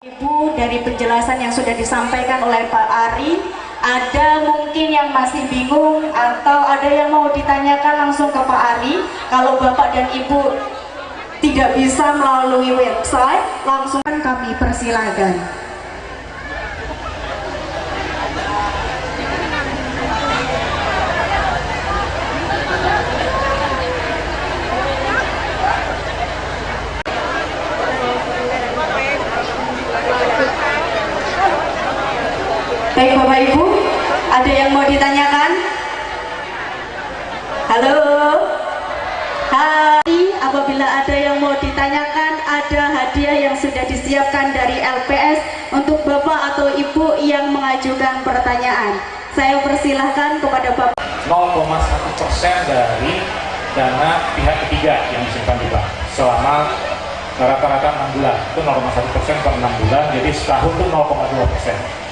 Ibu, dari penjelasan yang sudah disampaikan oleh Pak Ari, ada mungkin yang masih bingung atau ada yang mau ditanyakan langsung ke Pak Ari. Kalau Bapak dan Ibu tidak bisa melalui website, langsung kami persilakan. Baik Bapak Ibu, ada yang mau ditanyakan? Halo? Hai, apabila ada yang mau ditanyakan, ada hadiah yang sudah disiapkan dari LPS untuk Bapak atau Ibu yang mengajukan pertanyaan. Saya persilahkan kepada Bapak. 0,1% dari dana pihak ketiga yang disimpan di bank selama rata-rata 6 bulan. Itu 0,1% per 6 bulan, jadi setahun itu 0,2%.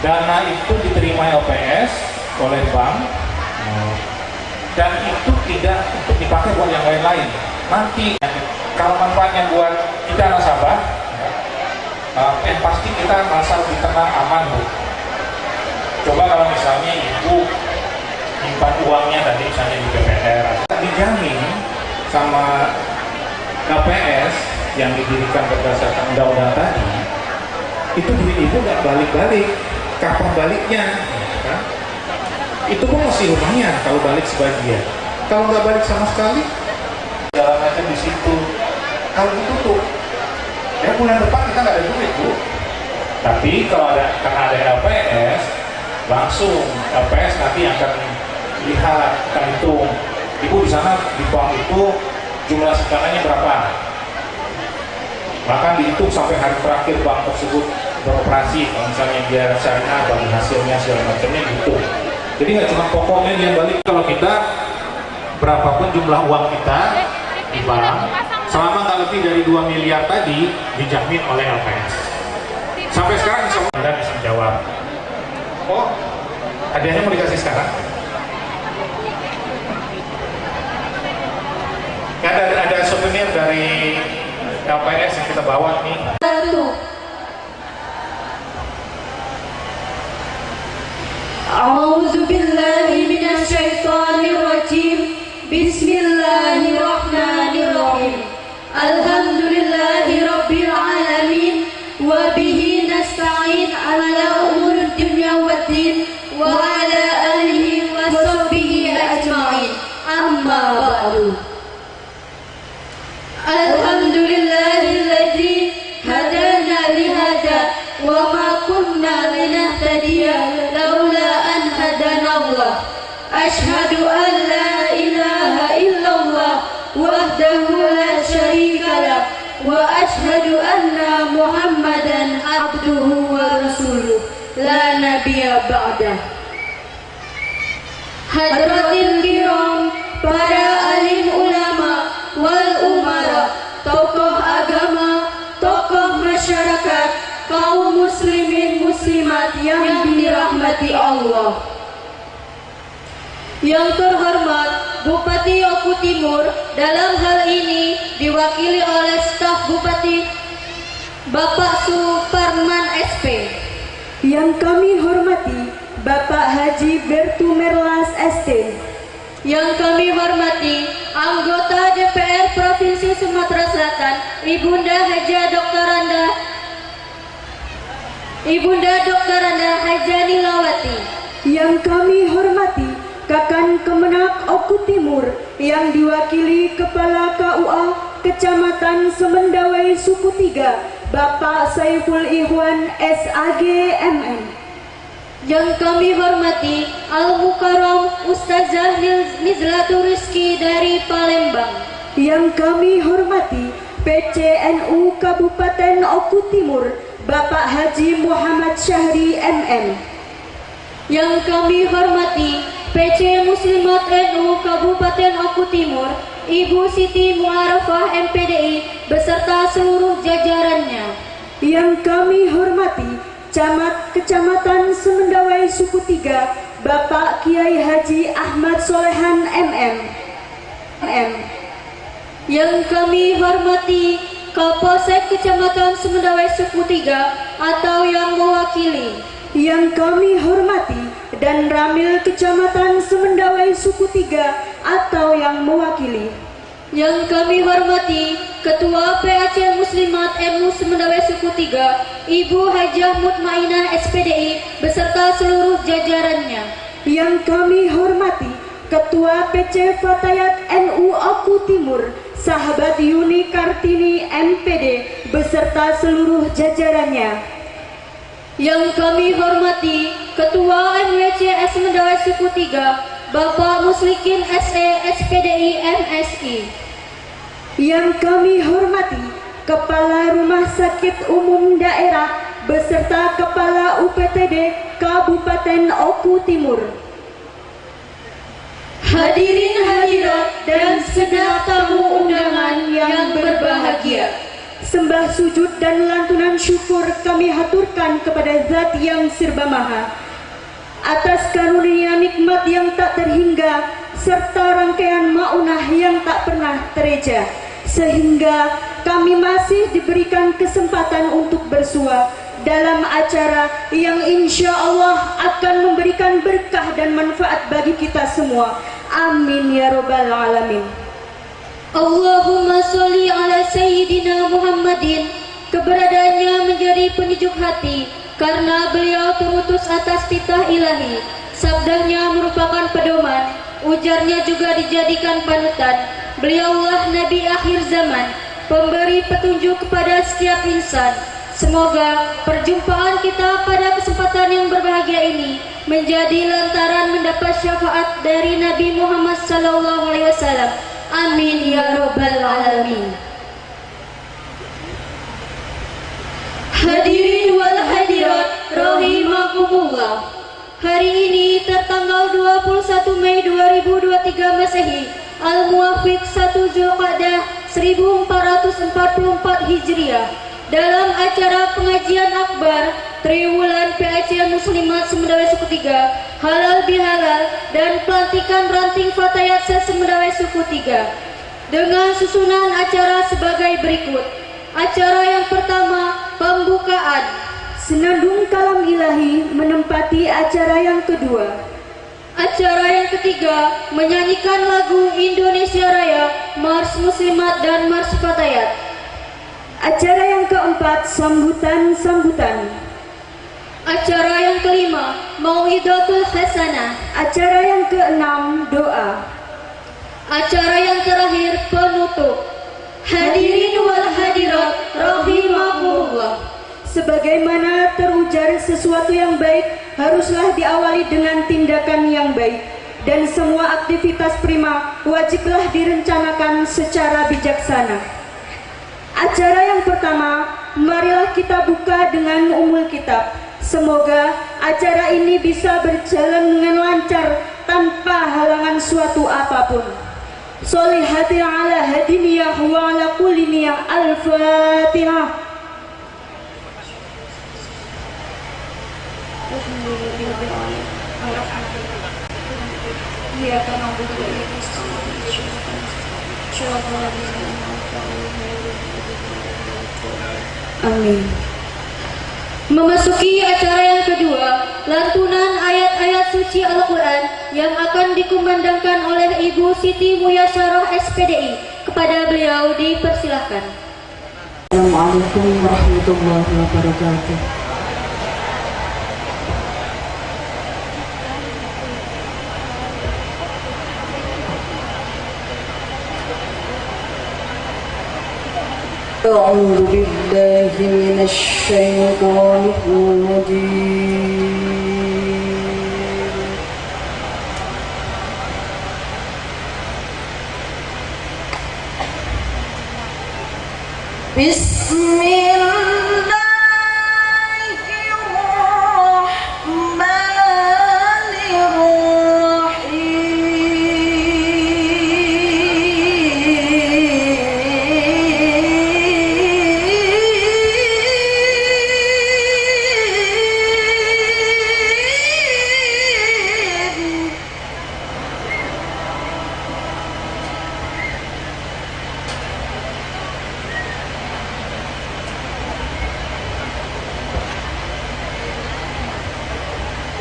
Dana itu diterima LPS oleh bank dan itu tidak untuk dipakai buat yang lain-lain. Nanti kalau manfaatnya buat kita nasabah, pasti kita merasa lebih tenang, aman, Bu. Coba kalau misalnya Ibu nyimpan uangnya tadi misalnya di BPR, dijamin sama LPS yang didirikan berdasarkan undang-undang tadi, itu duit Ibu nggak balik-balik. Kapan baliknya? Kan? Itu pun masih lumayan kalau balik sebagian. Kalau nggak balik sama sekali, jalan aja di situ. Kalau ditutup, ya bulan depan kita nggak ada duit, Bu. Tapi kalau karena ada LPS, langsung LPS nanti akan lihat, akan hitung. Ibu di sana di bank itu jumlah simpanan berapa? Bahkan dihitung sampai hari terakhir bank tersebut beroperasi. Kalau misalnya dia syariah, bagi hasilnya segala macamnya gitu. Jadi nggak cuma pokoknya dia balik. Kalau kita berapapun jumlah uang kita di bank, selama nggak lebih dari 2 miliar tadi dijamin oleh LPS. Sampai sekarang Anda bisa menjawab. Oh, hadiahnya mau dikasih sekarang? Ada souvenir dari LPS yang kita bawa nih. أعوذ بالله من الشيطان الرجيم بسم الله الرحمن الرحيم الحمد لله رب العالمين وبه نستعين على أمور الدنيا والدين وعلى آله وصحبه أجمعين أما بعد الحمد لله الذي هدانا لهذا وما كنا لنهتدي لولا أن هدانا الله أشهد أن لا إله إلا الله وحده لا شريك له وأشهد أن محمدا عبده ورسوله لا نبي بعده. Hadratil kiram, para alim ulama wal umara, tokoh agama, tokoh masyarakat, kaum muslimin muslimat yang dirahmati Allah. Yang terhormat Bupati Oku Timur, dalam hal ini diwakili oleh staf Bupati Bapak Suparman SP. Yang kami hormati Bapak Haji Bertu Merlas ST. Yang kami hormati anggota DPR Provinsi Sumatera Selatan, Ibunda Dr. Anda Hajani Lawati. Yang kami hormati Kakan Kemenak Oku Timur yang diwakili Kepala KUA Kecamatan Semendawai Suku 3, Bapak Saiful Ikhwan SAG MM. Yang kami hormati Al-Mukarram Ustazah Nizlatul Rizki dari Palembang. Yang kami hormati PCNU Kabupaten Oku Timur, Bapak Haji Muhammad Syahri MM. Yang kami hormati PC Muslimat NU Kabupaten Oku Timur, Ibu Siti Muarafah MPDI beserta seluruh jajarannya. Yang kami hormati Camat Kecamatan Semendawai Suku 3, Bapak Kiai Haji Ahmad Solehan MM. Yang kami hormati Kapolsek Kecamatan Sumendawai Suku 3 atau yang mewakili. Yang kami hormati dan Ramil Kecamatan Sumendawai Suku 3 atau yang mewakili. Yang kami hormati Ketua PAC Muslimat MU Sumendawai Suku 3 Ibu Hajah Mutmainah SPDI beserta seluruh jajarannya. Yang kami hormati Ketua PC Fatayat NU Oku Timur Sahabat Yuni Kartini MPD beserta seluruh jajarannya. Yang kami hormati Ketua MWC Sumendawai Suku 3 Bapak Muslikin SE SPDI MSI. Yang kami hormati Kepala Rumah Sakit Umum Daerah beserta Kepala UPTD Kabupaten Oku Timur. Hadirin hadirat dan segenap tamu undangan yang berbahagia. Sembah sujud dan lantunan syukur kami haturkan kepada Zat yang Sirba Maha atas karunia nikmat yang tak terhingga serta rangkaian maunah yang tak pernah tereja, sehingga kami masih diberikan kesempatan untuk bersua dalam acara yang insya Allah akan memberikan berkah dan manfaat bagi kita semua. Amin ya robbal alamin. Allahumma sholli ala Sayyidina Muhammadin. Keberadaannya menjadi penyejuk hati karena beliau terutus atas titah ilahi. Sabdanya merupakan pedoman, ujarnya juga dijadikan panutan. Beliaulah Nabi akhir zaman, pemberi petunjuk kepada setiap insan. Semoga perjumpaan kita pada kesempatan yang berbahagia ini menjadi lantaran mendapat syafaat dari Nabi Muhammad SAW. Amin ya robbal alamin. Hadirin wal hadirat rahimakumullah. Hari ini tertanggal 21 Mei 2023 Masehi, Al-Muwafiq 1 Zulqa'dah 1444 Hijriah, dalam acara pengajian akbar Triwulan PAC Muslimat Sumendawai Suku 3 Halal Bihalal dan pelantikan ranting Fatayat Sumendawai Suku 3 dengan susunan acara sebagai berikut. Acara yang pertama, pembukaan. Senandung kalam ilahi menempati acara yang kedua. Acara yang ketiga, menyanyikan lagu Indonesia Raya, Mars Muslimat dan Mars Fatayat. Acara yang keempat, sambutan-sambutan. Acara yang kelima, Mau'idatul Hasanah. Acara yang keenam, doa. Acara yang terakhir, penutup. Hadirin wal hadirat rahimakumullah. Sebagaimana terujar, sesuatu yang baik haruslah diawali dengan tindakan yang baik, dan semua aktivitas prima wajiblah direncanakan secara bijaksana. Acara yang pertama, marilah kita buka dengan umul kitab. Semoga acara ini bisa berjalan dengan lancar tanpa halangan suatu apapun. Sholihati ala hadiniyah wa ala kulli niyah. Al-Fatihah. Amin. Memasuki acara yang kedua, lantunan ayat-ayat suci Al-Quran yang akan dikumandangkan oleh Ibu Siti Muyasyarah SPDI. Kepada beliau dipersilahkan. Assalamualaikum warahmatullahi wabarakatuh. أعوذ بالله من الشيطان الرجيم. بسم الله الرحمن الرحيم.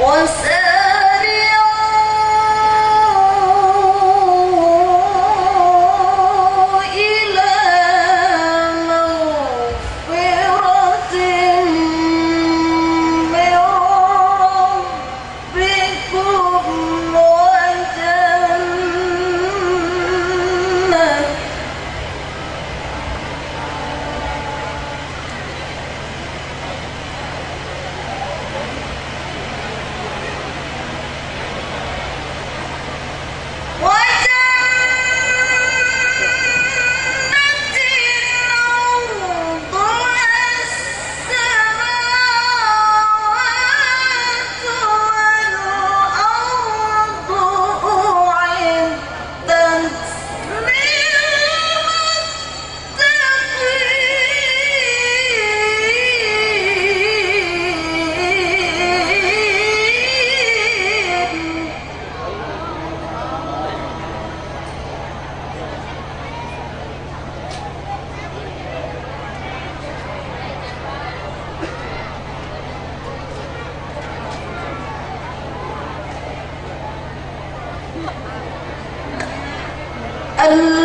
وسارعوا إلى مغفرة من ربكم وجنة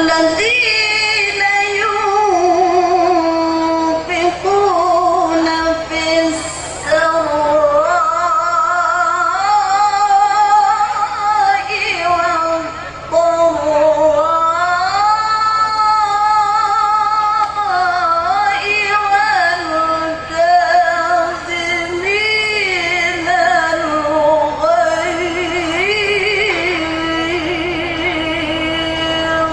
الذين ينفقون في السراء والضراء والكاظمين الغيظ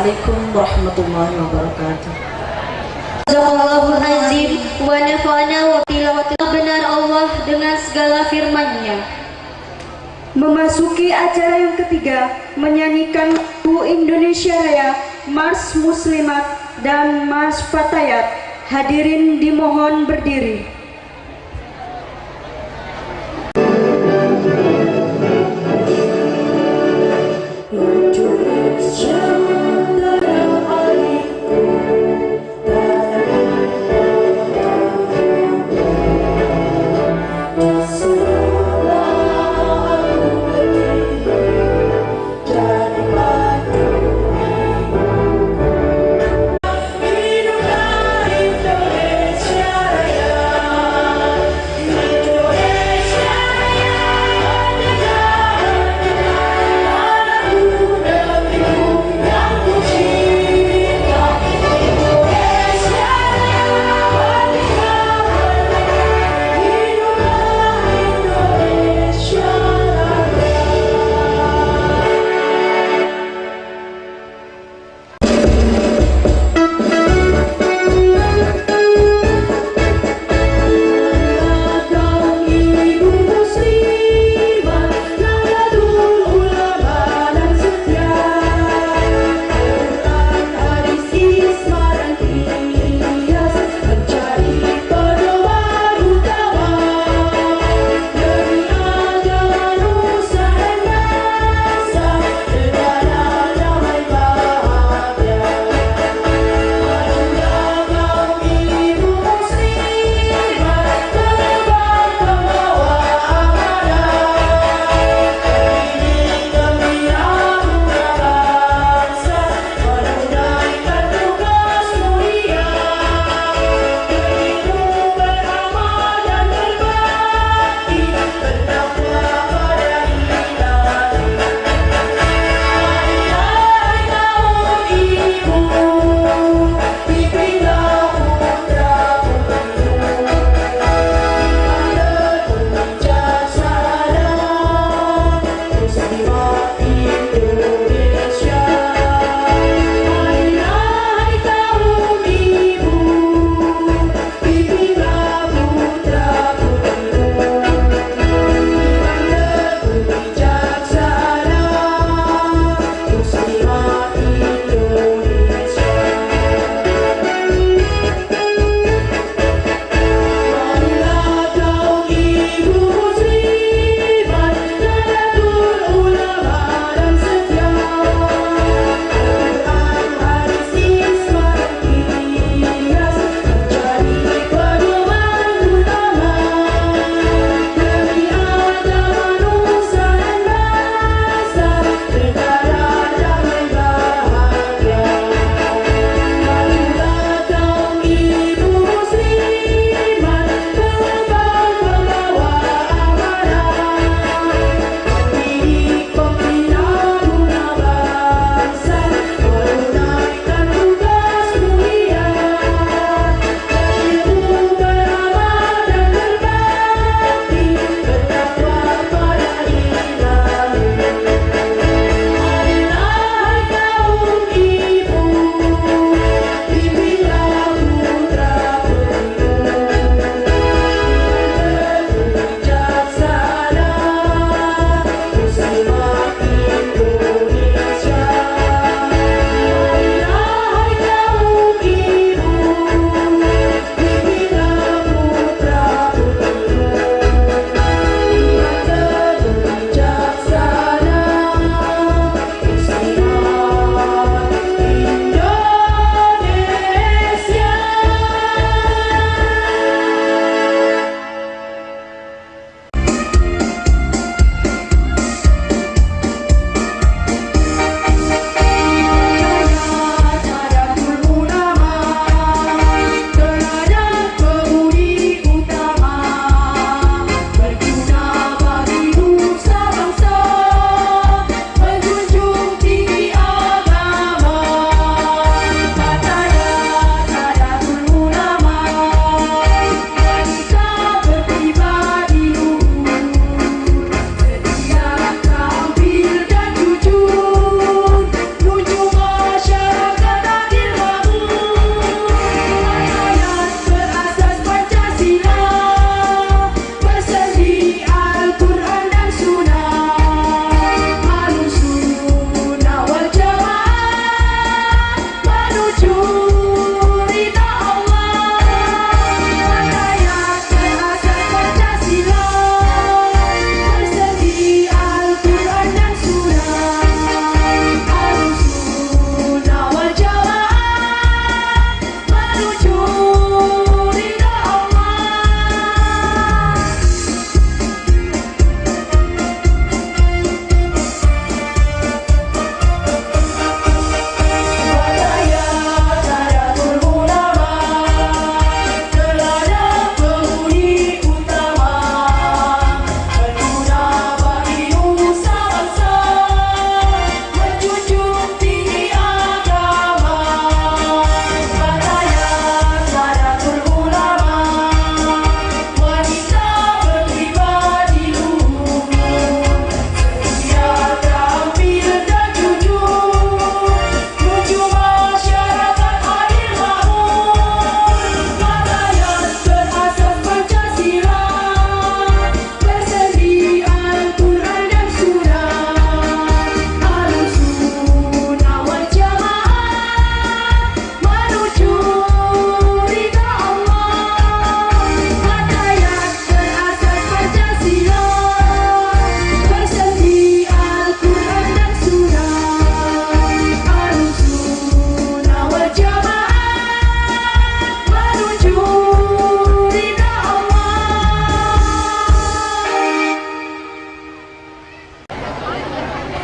Wassalamualaikum warahmatullahi wabarakatuh. Sadaqallahul azim wa nafa'ana wa tilawatil benar Allah dengan segala firman-Nya. Memasuki acara yang ketiga, menyanyikan lagu Indonesia Raya, Mars Muslimat dan Mars Fatayat. Hadirin dimohon berdiri. Indonesia Raya.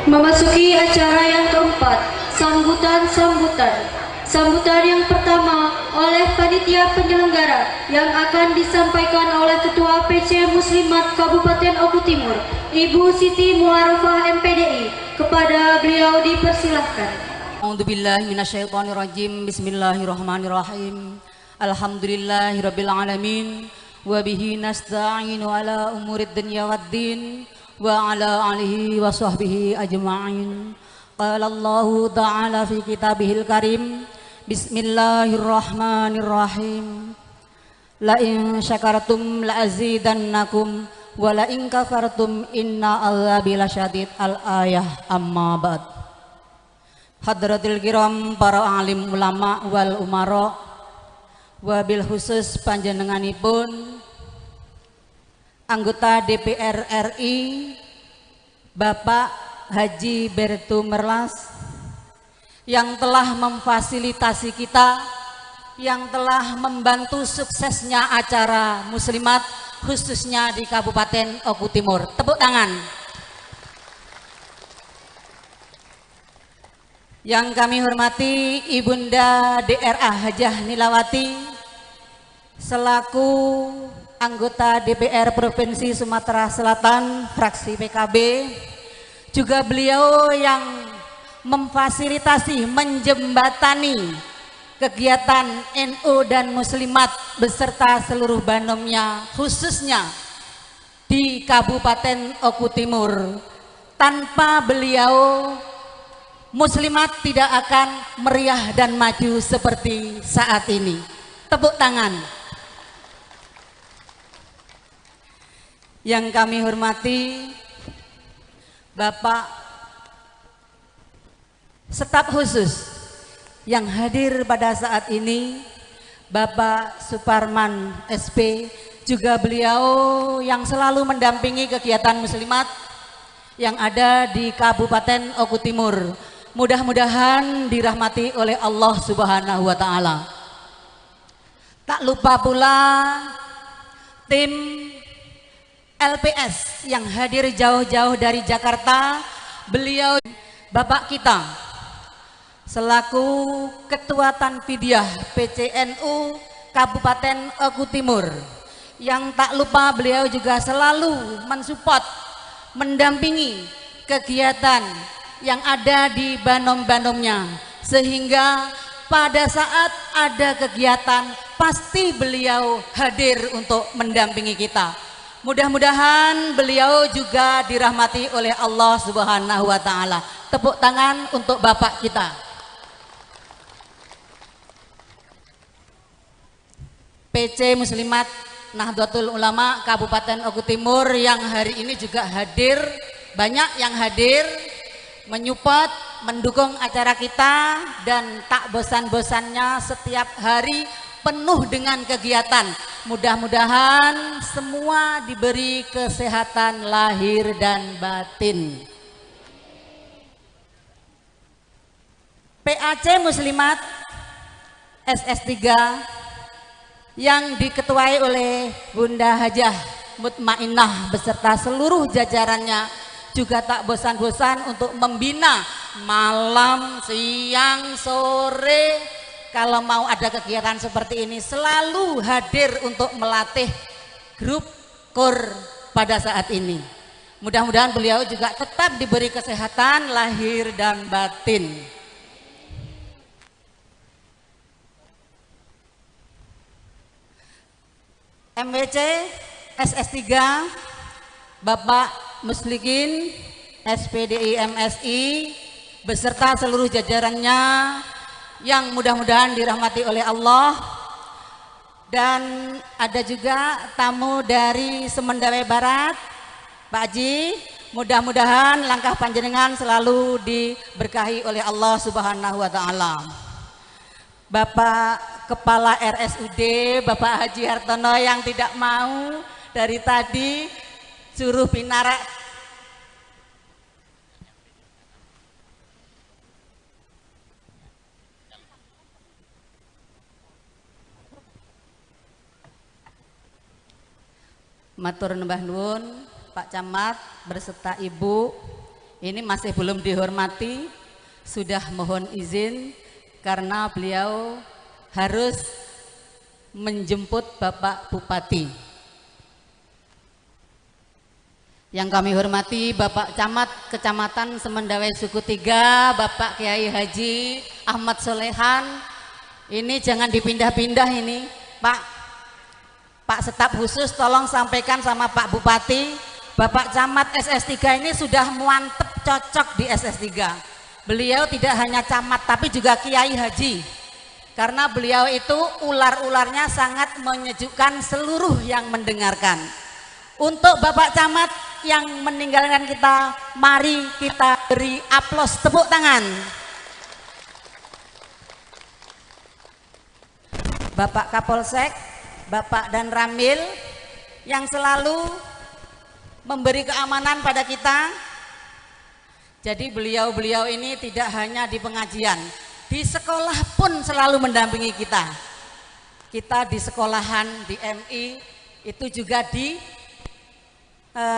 Memasuki acara yang keempat, sambutan-sambutan. Sambutan yang pertama oleh panitia penyelenggara yang akan disampaikan oleh Ketua PC Muslimat Kabupaten Oku Timur, Ibu Siti Muarafah MPDI. Kepada beliau dipersilahkan. A'udzubillahi minasyaitonirrajim. Bismillahirrahmanirrahim. Alhamdulillahirabbil alamin wa bihi nasta'inu ala umurid dunya waddin wa ala alihi wa sahbihi ajma'in. Qala Allahu ta'ala fi kitabihil karim. Bismillahirrahmanirrahim. La in syakartum la azidannakum wa la in kafartum inna azabi lasyadid. Al-ayah. Amma ba'd. Hadratil kiram, para alim ulama wal umara, wabil khusus panjenenganipun anggota DPR RI Bapak Haji Bertu Merlas yang telah memfasilitasi kita, yang telah membantu suksesnya acara muslimat khususnya di Kabupaten Oku Timur. Tepuk tangan. Yang kami hormati Ibunda DRA Hajah Nilawati selaku anggota DPR Provinsi Sumatera Selatan fraksi PKB, juga beliau yang memfasilitasi, menjembatani kegiatan NU dan Muslimat beserta seluruh banomnya khususnya di Kabupaten Oku Timur. Tanpa beliau Muslimat tidak akan meriah dan maju seperti saat ini. Tepuk tangan. Yang kami hormati Bapak staf khusus yang hadir pada saat ini, Bapak Suparman SP, juga beliau yang selalu mendampingi kegiatan muslimat yang ada di Kabupaten Oku Timur. Mudah-mudahan dirahmati oleh Allah Subhanahu wa Ta'ala. Tak lupa pula tim LPS yang hadir jauh-jauh dari Jakarta, beliau Bapak kita selaku Ketua Tanfidiyah PCNU Kabupaten Oku Timur, yang tak lupa beliau juga selalu mensupport, mendampingi kegiatan yang ada di banom-banomnya, sehingga pada saat ada kegiatan pasti beliau hadir untuk mendampingi kita. Mudah-mudahan beliau juga dirahmati oleh Allah Subhanahu wa Ta'ala. Tepuk tangan untuk Bapak kita. PC Muslimat Nahdlatul Ulama Kabupaten Oku Timur yang hari ini juga hadir, banyak yang hadir menyupport, mendukung acara kita, dan tak bosan-bosannya setiap hari penuh dengan kegiatan. Mudah-mudahan semua diberi kesehatan lahir dan batin. PAC Muslimat SS3 yang diketuai oleh Bunda Hajah Mutmainnah beserta seluruh jajarannya juga tak bosan-bosan untuk membina malam, siang, sore. Kalau mau ada kegiatan seperti ini selalu hadir untuk melatih grup KUR pada saat ini. Mudah-mudahan beliau juga tetap diberi kesehatan lahir dan batin. MWC SS3 Bapak Muslikin SPDI MSI beserta seluruh jajarannya yang mudah-mudahan dirahmati oleh Allah, dan ada juga tamu dari Semendawai Barat, Pak Haji. Mudah-mudahan langkah panjenengan selalu diberkahi oleh Allah Subhanahu wa Ta'ala. Bapak Kepala RSUD Bapak Haji Hartono yang tidak mau dari tadi suruh pinara matur nembah nuwun Pak Camat berserta Ibu ini masih belum dihormati, sudah mohon izin karena beliau harus menjemput Bapak Bupati. Yang kami hormati Bapak Camat Kecamatan Semendawai Suku 3, Bapak Kiai Haji Ahmad Solehan. Ini jangan dipindah-pindah ini, Pak Staf khusus tolong sampaikan sama Pak Bupati, Bapak Camat SS3 ini sudah mantep cocok di SS3. Beliau tidak hanya camat tapi juga Kiai Haji. Karena beliau itu ular-ularnya sangat menyejukkan seluruh yang mendengarkan. Untuk Bapak Camat yang meninggalkan kita, mari kita beri aplaus tepuk tangan. Bapak Kapolsek, Bapak dan Ramil yang selalu memberi keamanan pada kita. Jadi beliau-beliau ini tidak hanya di pengajian, di sekolah pun selalu mendampingi kita. Kita di sekolahan, di MI itu juga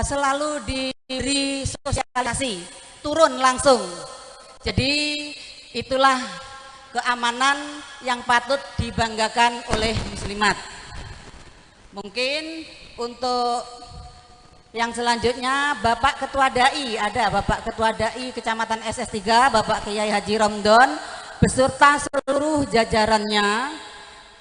selalu diberi sosialisasi, turun langsung. Jadi itulah keamanan yang patut dibanggakan oleh muslimat. Mungkin untuk yang selanjutnya Bapak Ketua Dai, ada Bapak Ketua Dai Kecamatan SS3, Bapak Kiai Haji Romdon beserta seluruh jajarannya.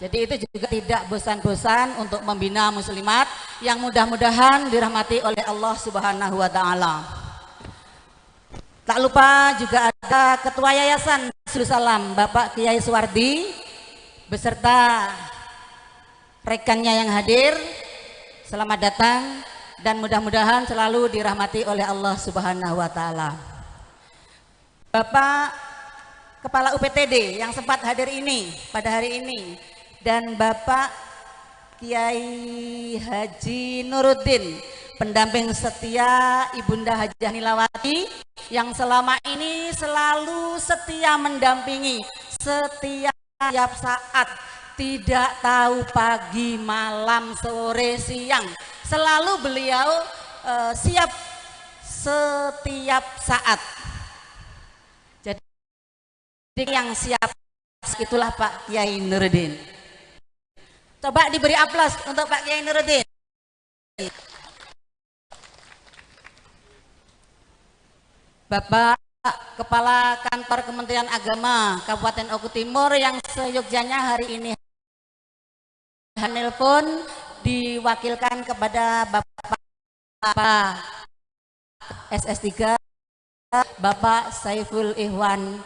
Jadi itu juga tidak bosan-bosan untuk membina muslimat yang mudah-mudahan dirahmati oleh Allah Subhanahu wa taala. Tak lupa juga ada Ketua Yayasan Salam Bapak Kiai Suwardi beserta rekannya yang hadir. Selamat datang dan mudah-mudahan selalu dirahmati oleh Allah Subhanahu wa taala. Bapak Kepala UPTD yang sempat hadir ini pada hari ini dan Bapak Kiai Haji Nuruddin, pendamping setia Ibunda Haji Hanilawati yang selama ini selalu setia mendampingi setiap saat, tidak tahu pagi, malam, sore, siang, selalu beliau siap setiap saat. Jadi yang siap itulah Pak Kiai Nuruddin. Coba diberi aplaus untuk Pak Kiai Nuruddin. Bapak Kepala Kantor Kementerian Agama Kabupaten Oku Timur yang seyogyanya hari ini nelpon diwakilkan kepada Bapak SS3 Bapak Saiful Ihwan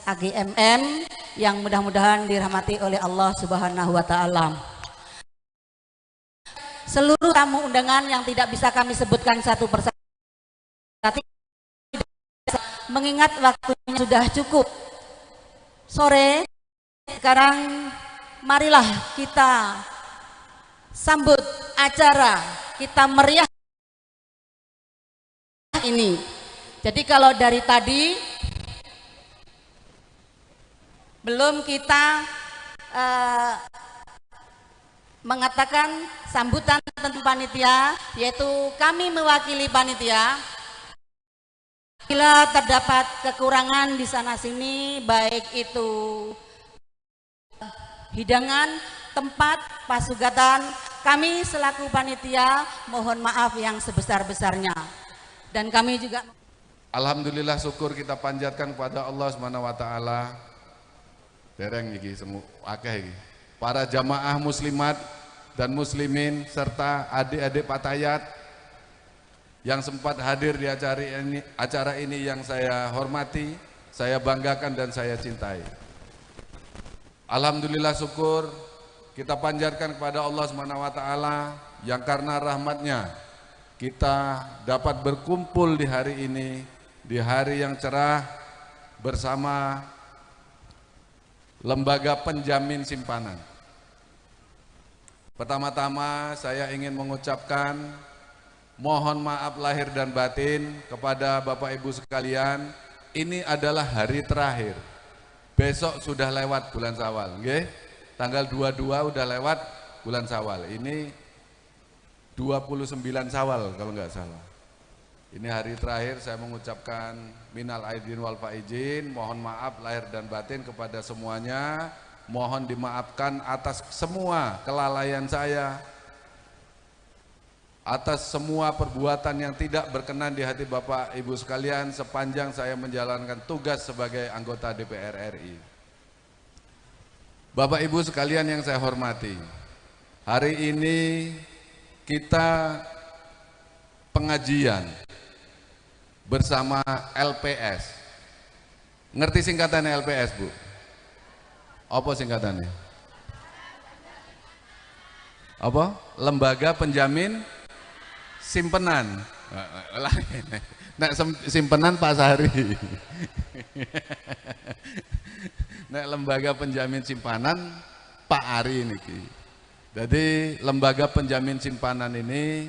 AGMM yang mudah-mudahan dirahmati oleh Allah Subhanahu wa taala. Seluruh tamu undangan yang tidak bisa kami sebutkan satu persatu mengingat waktunya sudah cukup sore. Sekarang marilah kita sambut acara, kita meriah ini. Jadi kalau dari tadi belum kita mengatakan sambutan tentu panitia, yaitu kami mewakili panitia. Bila terdapat kekurangan di sana sini, baik itu hidangan, tempat, pasugatan, kami selaku panitia mohon maaf yang sebesar-besarnya. Dan kami juga alhamdulillah, syukur kita panjatkan kepada Allah Subhanahu wa taala. Dereng iki semu akeh iki. Para jamaah muslimat dan muslimin serta adik-adik Patayat yang sempat hadir di acara ini yang saya hormati, saya banggakan dan saya cintai. Alhamdulillah, syukur kita panjatkan kepada Allah Subhanahu wa taala yang karena rahmatnya kita dapat berkumpul di hari ini, di hari yang cerah bersama lembaga penjamin simpanan. Pertama-tama saya ingin mengucapkan mohon maaf lahir dan batin kepada Bapak Ibu sekalian. Ini adalah hari terakhir. Besok sudah lewat bulan Syawal, nggih? Tanggal 22 udah lewat bulan Syawal. Ini 29 Syawal kalau nggak salah. Ini hari terakhir saya mengucapkan minal aidin wal faizin, mohon maaf lahir dan batin kepada semuanya. Mohon dimaafkan atas semua kelalaian saya, atas semua perbuatan yang tidak berkenan di hati Bapak Ibu sekalian sepanjang saya menjalankan tugas sebagai anggota DPR RI. Bapak Ibu sekalian yang saya hormati, hari ini kita pengajian bersama LPS. Ngerti singkatannya LPS, Bu? Apa singkatannya? Apa? Lembaga Penjamin Simpenan. Nek simpenan Pak Sari. Nek lembaga penjamin simpanan Pak Ari niki. Jadi lembaga penjamin simpanan ini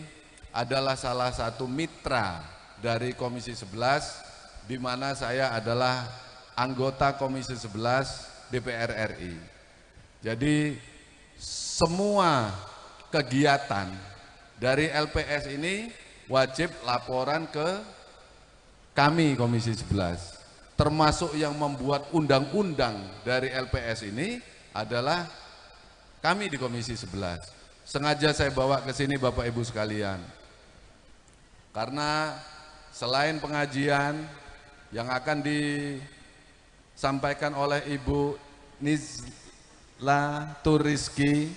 adalah salah satu mitra dari Komisi 11, di mana saya adalah anggota Komisi 11 DPR RI. Jadi semua kegiatan dari LPS ini wajib laporan ke kami Komisi 11. Termasuk yang membuat undang-undang dari LPS ini adalah kami di Komisi 11. Sengaja saya bawa ke sini Bapak Ibu sekalian. Karena selain pengajian yang akan disampaikan oleh Ibu Nizla Turiski,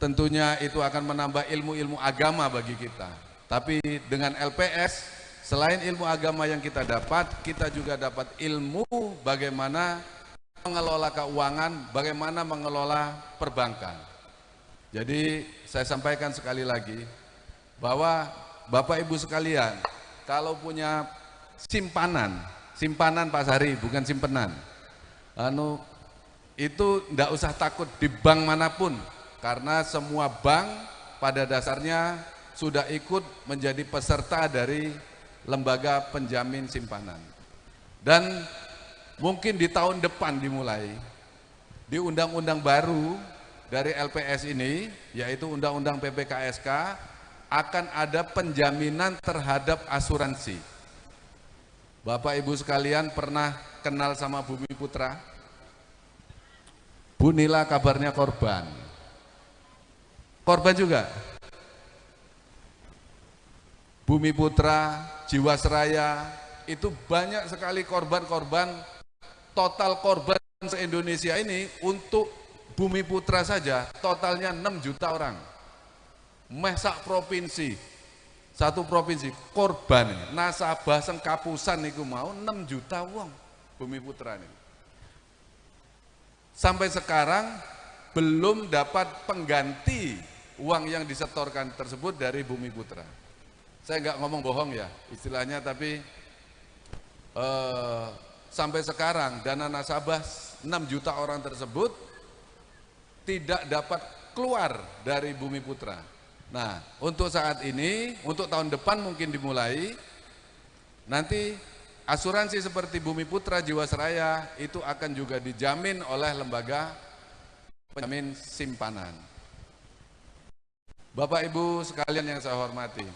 tentunya itu akan menambah ilmu-ilmu agama bagi kita. Tapi dengan LPS, selain ilmu agama yang kita dapat, kita juga dapat ilmu bagaimana mengelola keuangan, bagaimana mengelola perbankan. Jadi saya sampaikan sekali lagi bahwa Bapak Ibu sekalian, kalau punya simpanan Pak Sari, bukan simpenan, itu tidak usah takut di bank manapun, karena semua bank pada dasarnya sudah ikut menjadi peserta dari lembaga penjamin simpanan. Dan mungkin di tahun depan dimulai di undang-undang baru dari LPS ini, yaitu undang-undang PPKSK, akan ada penjaminan terhadap asuransi. Bapak Ibu sekalian pernah kenal sama Bumi Putra? Bu Nila kabarnya korban. Korban juga. Bumi Putra, Jiwasraya, itu banyak sekali korban-korban. Total korban se-Indonesia ini untuk Bumi Putra saja totalnya 6 juta orang. Sak provinsi, satu provinsi korban, nasabah sengkapusan niku mau 6 juta wong Bumi Putra ini. Sampai sekarang belum dapat pengganti uang yang disetorkan tersebut dari Bumi Putra. Saya nggak ngomong bohong ya istilahnya, tapi sampai sekarang dana nasabah 6 juta orang tersebut tidak dapat keluar dari Bumi Putra. Nah, untuk saat ini, untuk tahun depan mungkin dimulai, nanti asuransi seperti Bumi Putra, Jiwasraya itu akan juga dijamin oleh lembaga penjamin simpanan. Bapak Ibu sekalian yang saya hormati,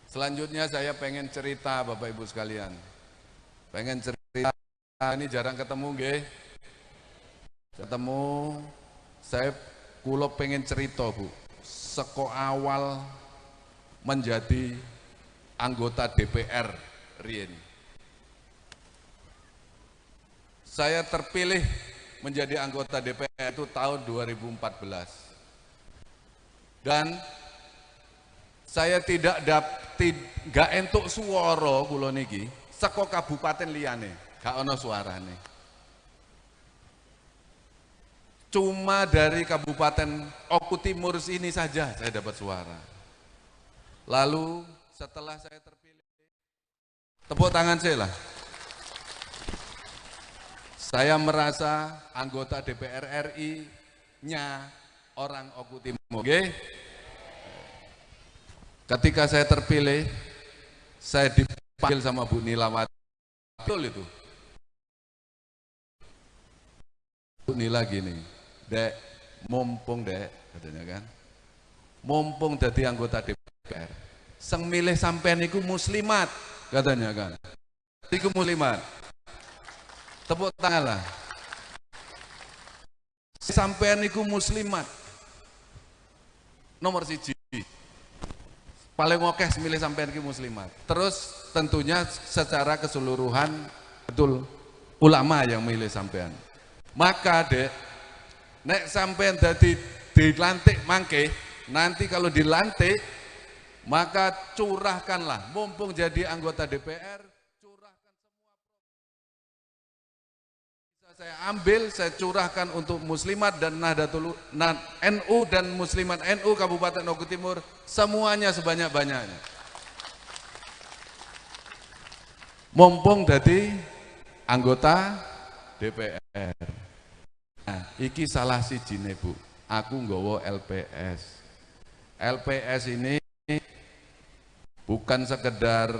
selanjutnya saya pengen cerita Bapak Ibu sekalian. Pengen cerita, ini jarang ketemu nggih. Ketemu, saya kulo pengen cerita Bu, seko awal menjadi anggota DPR riyen. Saya terpilih menjadi anggota DPR itu tahun 2014. Dan saya tidak entuk suara kula niki saka kabupaten liyane, gak ana suarane. Cuma dari Kabupaten Oku Timur ini saja saya dapat suara. Lalu setelah saya terpilih, tepuk tangan saya lah. Saya merasa anggota DPR RI-nya orang Oku Timur. Okay? Ketika saya terpilih, saya dipanggil sama Bu Nila. Betul itu. Bu Nila gini, Dek, mumpung Dek, katanya kan, mumpung jadi anggota DPR, sing milih sampean iku muslimat katanya kan. Iku muslimat. Tepuk tangan lah. Sampean iku muslimat. Nomor 1. Paling akeh milih sampean iku muslimat. Terus tentunya secara keseluruhan betul ulama yang milih sampean. Maka Dek, nek sampean dadi dilantik mangke, nanti kalau dilantik maka curahkanlah, mumpung jadi anggota DPR, curahkan semua bisa saya ambil, saya curahkan untuk muslimat dan Nahdlatul NU dan muslimat NU Kabupaten Oku Timur, semuanya sebanyak-banyaknya. Mumpung jadi anggota DPR. Nah, iki salah sijine Bu, aku nggawa LPS. LPS ini bukan sekedar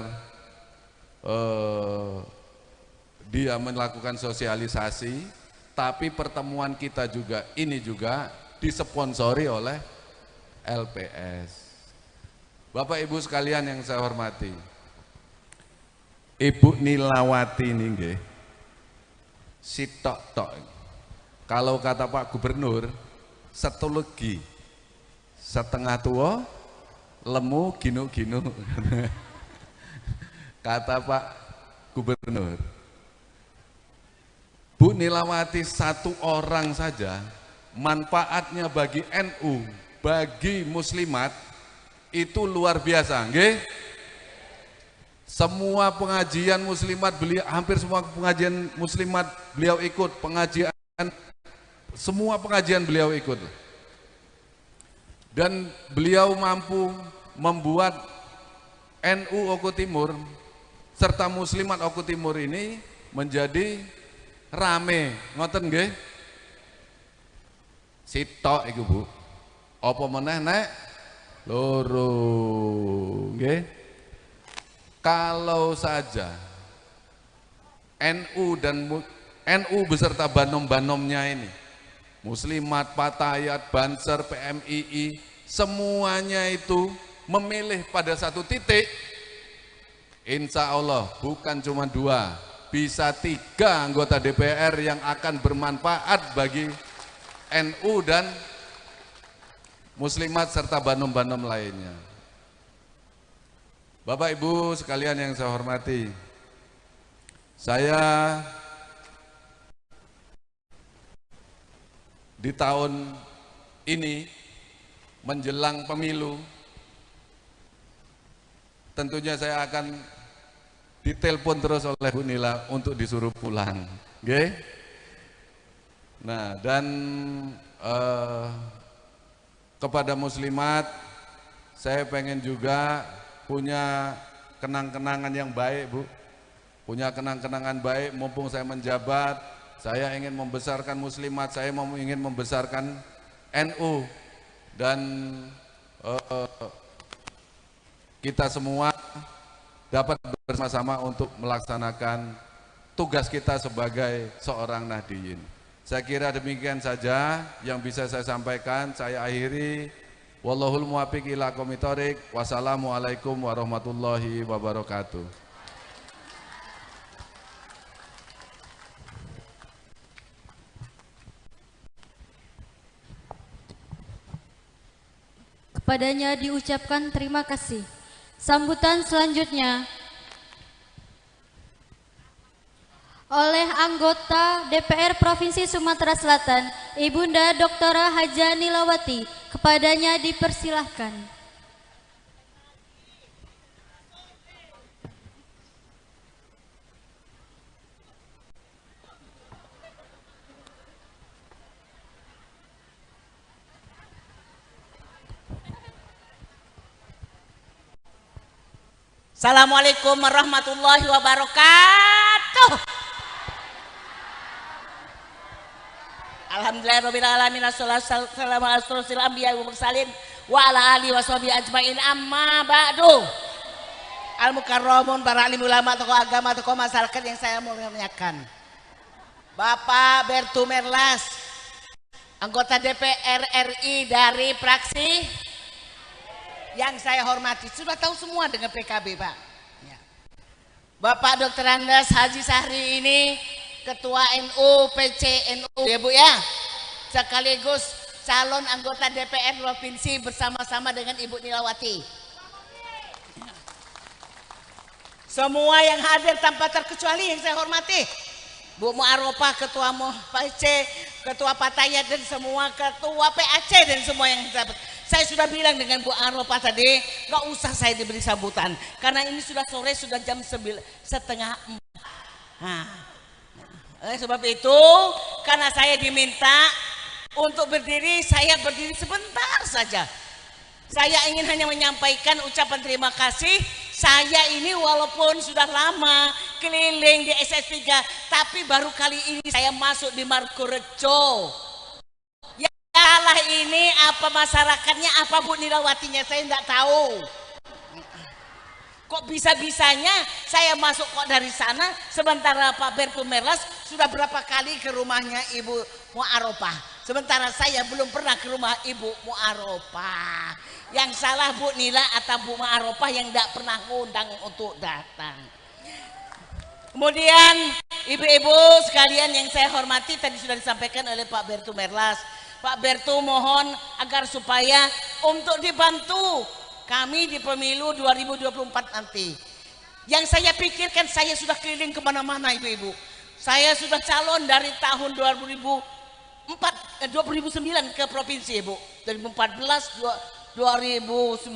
dia melakukan sosialisasi, tapi pertemuan kita juga ini juga disponsori oleh LPS. Bapak Ibu sekalian yang saya hormati, Ibu Nilawati ini nggih, si tok-tok. Kalau kata Pak Gubernur, setulegi, setengah tua, lemu ginu-ginu. Kata Pak Gubernur. Bu Nilawati satu orang saja, manfaatnya bagi NU, bagi muslimat, itu luar biasa, nggih? Semua pengajian muslimat beliau, hampir semua pengajian muslimat beliau ikut, semua pengajian beliau ikut. Dan beliau mampu membuat NU Oku Timur serta muslimat Oku Timur ini menjadi rame, ngoten nggih? Sitok iku Bu. Apa meneh nek loro, nggih? Kalau saja NU beserta banom-banomnya ini, muslimat, Patayat, Banser, PMII, semuanya itu memilih pada satu titik, insya Allah bukan cuma 2, bisa 3 anggota DPR yang akan bermanfaat bagi NU dan muslimat serta banom-banom lainnya. Bapak Ibu sekalian yang saya hormati, saya di tahun ini menjelang pemilu, tentunya saya akan ditelepon terus oleh Bu Nila untuk disuruh pulang, okay? Nah, dan kepada muslimat, saya pengen juga punya kenang-kenangan yang baik, Bu. Punya kenang-kenangan baik, mumpung saya menjabat, saya ingin membesarkan muslimat, saya ingin membesarkan NU, dan kita semua dapat bersama-sama untuk melaksanakan tugas kita sebagai seorang Nahdiyin. Saya kira demikian saja yang bisa saya sampaikan. Saya akhiri. Wallahul muwaffiq ila aqwamit thoriq. Wassalamualaikum warahmatullahi wabarakatuh. Kepadanya diucapkan terima kasih. Sambutan selanjutnya oleh anggota DPR Provinsi Sumatera Selatan, Ibunda Dr. Haja Nilawati. Kepadanya dipersilahkan. Assalamualaikum warahmatullahi wabarakatuh. Alhamdulillahirabbil alamin, wassalamu ala asyrofil anbiya'i wal mursalin wa ala alihi washabihi ajmain, amma ba'du. Al mukarramun, para alim ulama, tokoh agama, tokoh masyarakat yang saya muliakan. Bapak Bertu Merlas, anggota DPR RI dari fraksi yang saya hormati, sudah tahu semua dengan PKB, Pak. Ya. Bapak Dr. Andes Haji Sahri ini Ketua NU PCNU ya Bu ya, sekaligus calon anggota DPR Provinsi bersama-sama dengan Ibu Nilawati. Semua yang hadir tanpa terkecuali yang saya hormati, Bu Mu'arofah, Ketua PC, Ketua Patayat dan semua Ketua PAC dan semua yang saya sudah bilang dengan Bu Arofah tadi, nggak usah saya diberi sambutan karena ini sudah sore, sudah jam 3:30. Nah, sebab itu karena saya diminta untuk berdiri, saya berdiri sebentar saja. Saya ingin hanya menyampaikan ucapan terima kasih. Saya ini walaupun sudah lama keliling di SS3, tapi baru kali ini saya masuk di Margorejo. Ya Allah, ini apa masyarakatnya, apa Bu Nilawatinya saya tidak tahu. Kok bisa-bisanya saya masuk kok dari sana, sementara Pak Bertu Merlas sudah berapa kali ke rumahnya Ibu Mu'arofah, sementara saya belum pernah ke rumah Ibu Mu'arofah. Yang salah Bu Nila atau Bu Mu'arofah yang tidak pernah ngundang untuk datang. Kemudian ibu-ibu sekalian yang saya hormati, tadi sudah disampaikan oleh Pak Bertu Merlas. Pak Bertu mohon agar supaya untuk dibantu kami di pemilu 2024 nanti. Yang saya pikirkan, saya sudah keliling kemana-mana ibu-ibu. Saya sudah calon dari tahun 2009 ke provinsi ibu. 2014, 2019,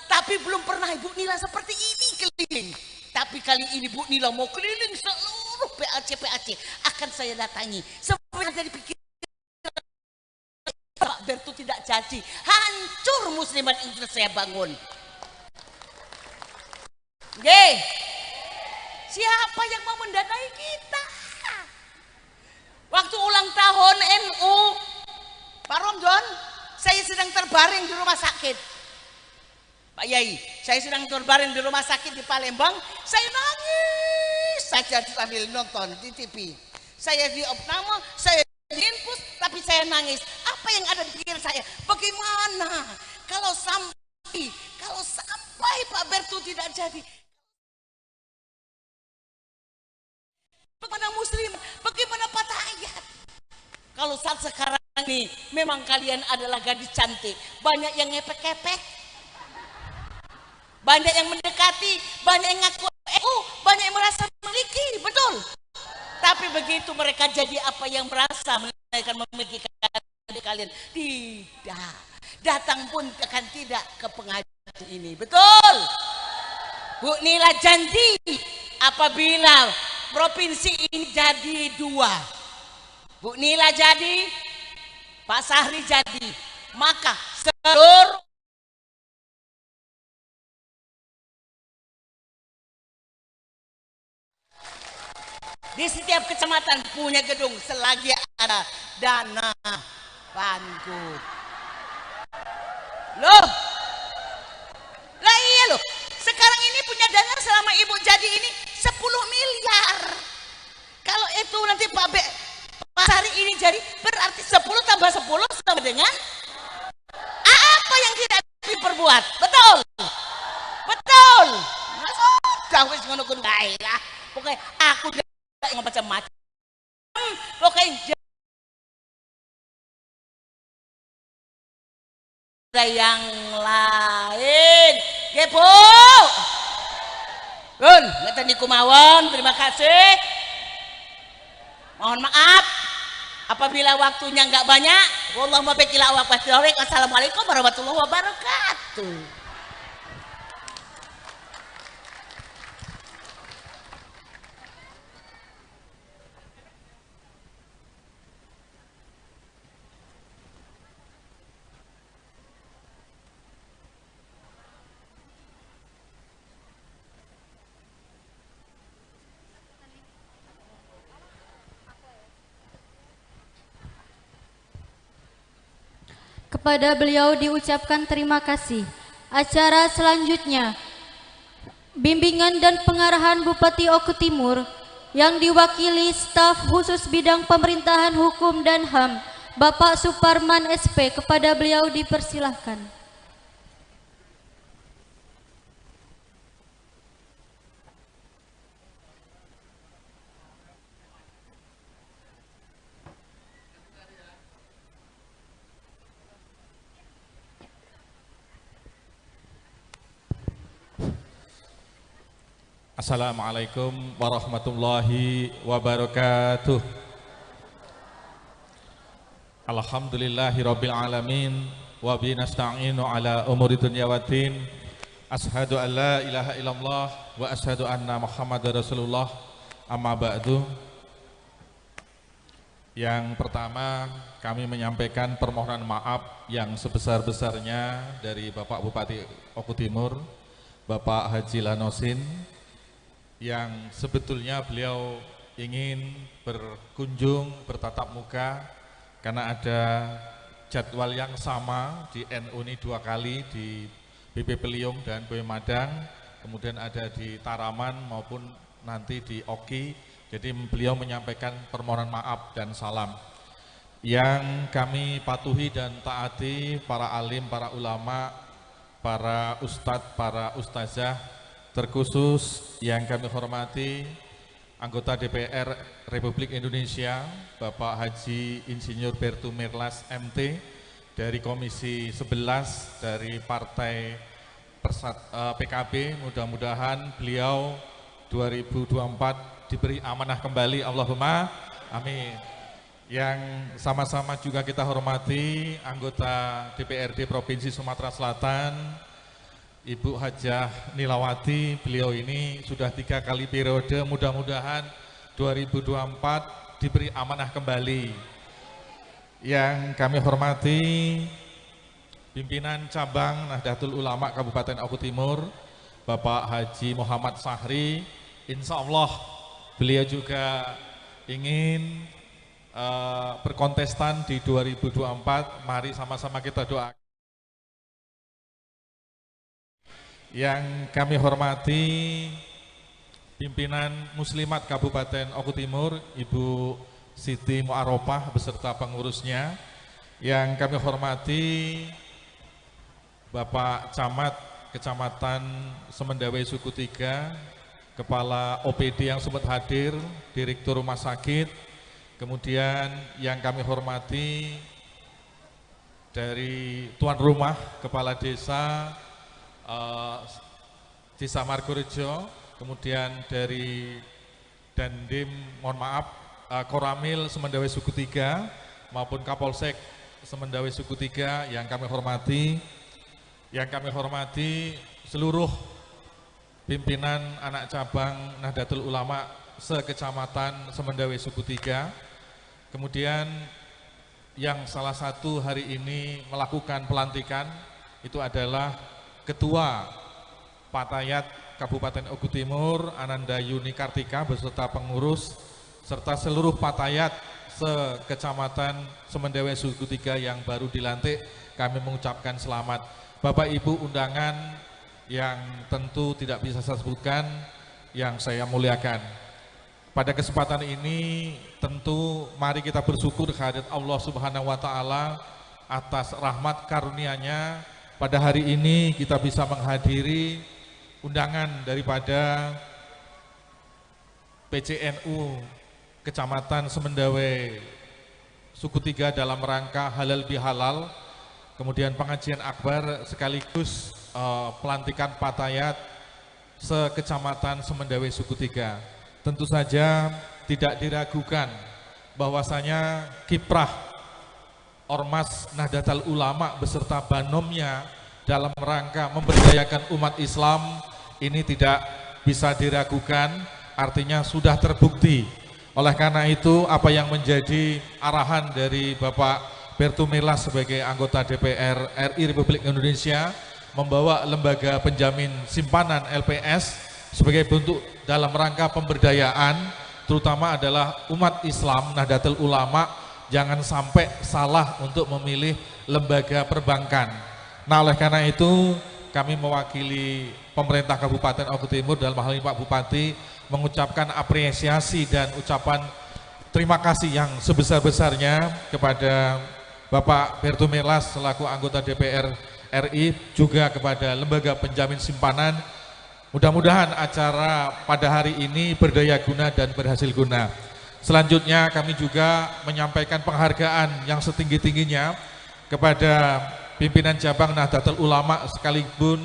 tapi belum pernah Ibu Nila seperti ini keliling. Tapi kali ini Bu Nila mau keliling seluruh PAC akan saya datangi. Sebenarnya dipikir Pak Bertu tidak jadi, hancur muslimat yang saya bangun. Oke, siapa yang mau mendanai kita? Waktu ulang tahun NU Pak Romjon, saya sedang terbaring di rumah sakit. Pak Yai, saya sedang terbaring di rumah sakit di Palembang. Saya nangis saja sambil nonton di TV. Saya di opname, saya di infus, tapi saya nangis. Apa yang ada di pikiran saya? Bagaimana kalau sampai Pak Bertu tidak jadi? Bagaimana muslim? Bagaimana Patayat? Kalau saat sekarang ini memang kalian adalah gadis cantik, banyak yang ngepek-ngepek, banyak yang mendekati, banyak yang ngaku banyak yang merasa memiliki, betul. Tapi begitu mereka jadi apa yang merasa mereka memiliki kalian, tidak datang pun akan tidak ke pengajian ini, betul. Bu Nila janji apabila provinsi ini jadi 2, Bu Nila jadi, Pak Sahri jadi, maka seluruh di setiap kecamatan punya gedung selagi ada dana Panggut. Loh, lah iya loh, sekarang ini punya dana selama Ibu jadi ini 10 miliar. Kalau itu nanti Pak Sahri ini jadi, berarti 10 tambah 10 sama dengan apa yang tidak diperbuat, betul? Betul. Nah, sudah wis ngono kun kae lah. Pokoknya aku tidak macam-macam. Pokoknya yang lain. Kepo. Gun, ngeten niku mawon, terima kasih. Mohon maaf apabila waktunya enggak banyak. Wallahumma biqila wa qadrik. Assalamualaikum warahmatullahi wabarakatuh. Kepada beliau diucapkan terima kasih. Acara selanjutnya, bimbingan dan pengarahan Bupati Oku Timur yang diwakili staf khusus bidang pemerintahan hukum dan HAM, Bapak Suparman SP. Kepada beliau dipersilahkan. Assalamualaikum warahmatullahi wabarakatuh. Alhamdulillahirabbil alamin wa bihi nasta'inu ala umuri dunya waddin. Asyhadu an la ilaha illallah wa asyhadu anna Muhammadar Rasulullah. Amma ba'du. Yang pertama, kami menyampaikan permohonan maaf yang sebesar-besarnya dari Bapak Bupati Oku Timur, Bapak Haji Lanosin, yang sebetulnya beliau ingin berkunjung bertatap muka karena ada jadwal yang sama di NU ini 2 kali, di BP Peliung dan BP Madang, kemudian ada di Taraman maupun nanti di Oki. Jadi beliau menyampaikan permohonan maaf dan salam yang kami patuhi dan taati, para alim, para ulama, para ustadz, para ustazah, terkhusus yang kami hormati anggota DPR Republik Indonesia Bapak Haji Insinyur Bertu Mirlas MT dari Komisi 11 dari Partai PKB. Mudah-mudahan beliau 2024 diberi amanah kembali, Allahumma amin. Yang sama-sama juga kita hormati anggota DPRD Provinsi Sumatera Selatan Ibu Hajah Nilawati. Beliau ini sudah 3 kali periode, mudah-mudahan 2024 diberi amanah kembali. Yang kami hormati pimpinan cabang Nahdlatul Ulama Kabupaten Oku Timur Bapak Haji Muhammad Sahri. Insya Allah beliau juga ingin berkontestan di 2024. Mari sama-sama kita doakan. Yang kami hormati pimpinan Muslimat Kabupaten Oku Timur Ibu Siti Mu'arofah beserta pengurusnya. Yang kami hormati Bapak Camat Kecamatan Semendawai Suku 3, Kepala OPD yang sempat hadir, Direktur Rumah Sakit. Kemudian yang kami hormati dari tuan rumah, Kepala Desa Desa Margorejo, kemudian dari Dandim, mohon maaf, Koramil Semendawai Suku 3 maupun Kapolsek Semendawai Suku 3 yang kami hormati. Yang kami hormati seluruh pimpinan anak cabang Nahdlatul Ulama se-Kecamatan Semendawai Suku 3. Kemudian yang salah satu hari ini melakukan pelantikan itu adalah Ketua Patayat Kabupaten Oku Timur Ananda Yuni Kartika beserta pengurus serta seluruh Patayat se-Kecamatan Semendawai Suku 3 yang baru dilantik. Kami mengucapkan selamat. Bapak Ibu undangan yang tentu tidak bisa saya sebutkan, yang saya muliakan. Pada kesempatan ini tentu mari kita bersyukur kehadirat Allah Subhanahu wa Ta'ala atas rahmat karunia-Nya. Pada hari ini kita bisa menghadiri undangan daripada PCNU Kecamatan Semendawai Suku 3 dalam rangka halal bihalal, kemudian pengajian akbar sekaligus pelantikan Patayat se-Kecamatan Semendawai Suku 3. Tentu saja tidak diragukan bahwasanya kiprah Ormas Nahdlatul Ulama beserta Banomnya dalam rangka memberdayakan umat Islam ini tidak bisa diragukan, artinya sudah terbukti. Oleh karena itu, apa yang menjadi arahan dari Bapak Bertu Mirlas sebagai anggota DPR RI Republik Indonesia membawa lembaga penjamin simpanan LPS sebagai bentuk dalam rangka pemberdayaan, terutama adalah umat Islam Nahdlatul Ulama jangan sampai salah untuk memilih lembaga perbankan. Nah, oleh karena itu kami mewakili pemerintah Kabupaten Oku Timur dalam hal ini Pak Bupati mengucapkan apresiasi dan ucapan terima kasih yang sebesar-besarnya kepada Bapak Bertu Mirlas selaku anggota DPR RI, juga kepada lembaga penjamin simpanan. Mudah-mudahan acara pada hari ini berdaya guna dan berhasil guna. Selanjutnya kami juga menyampaikan penghargaan yang setinggi-tingginya kepada pimpinan cabang Nahdlatul Ulama sekaligus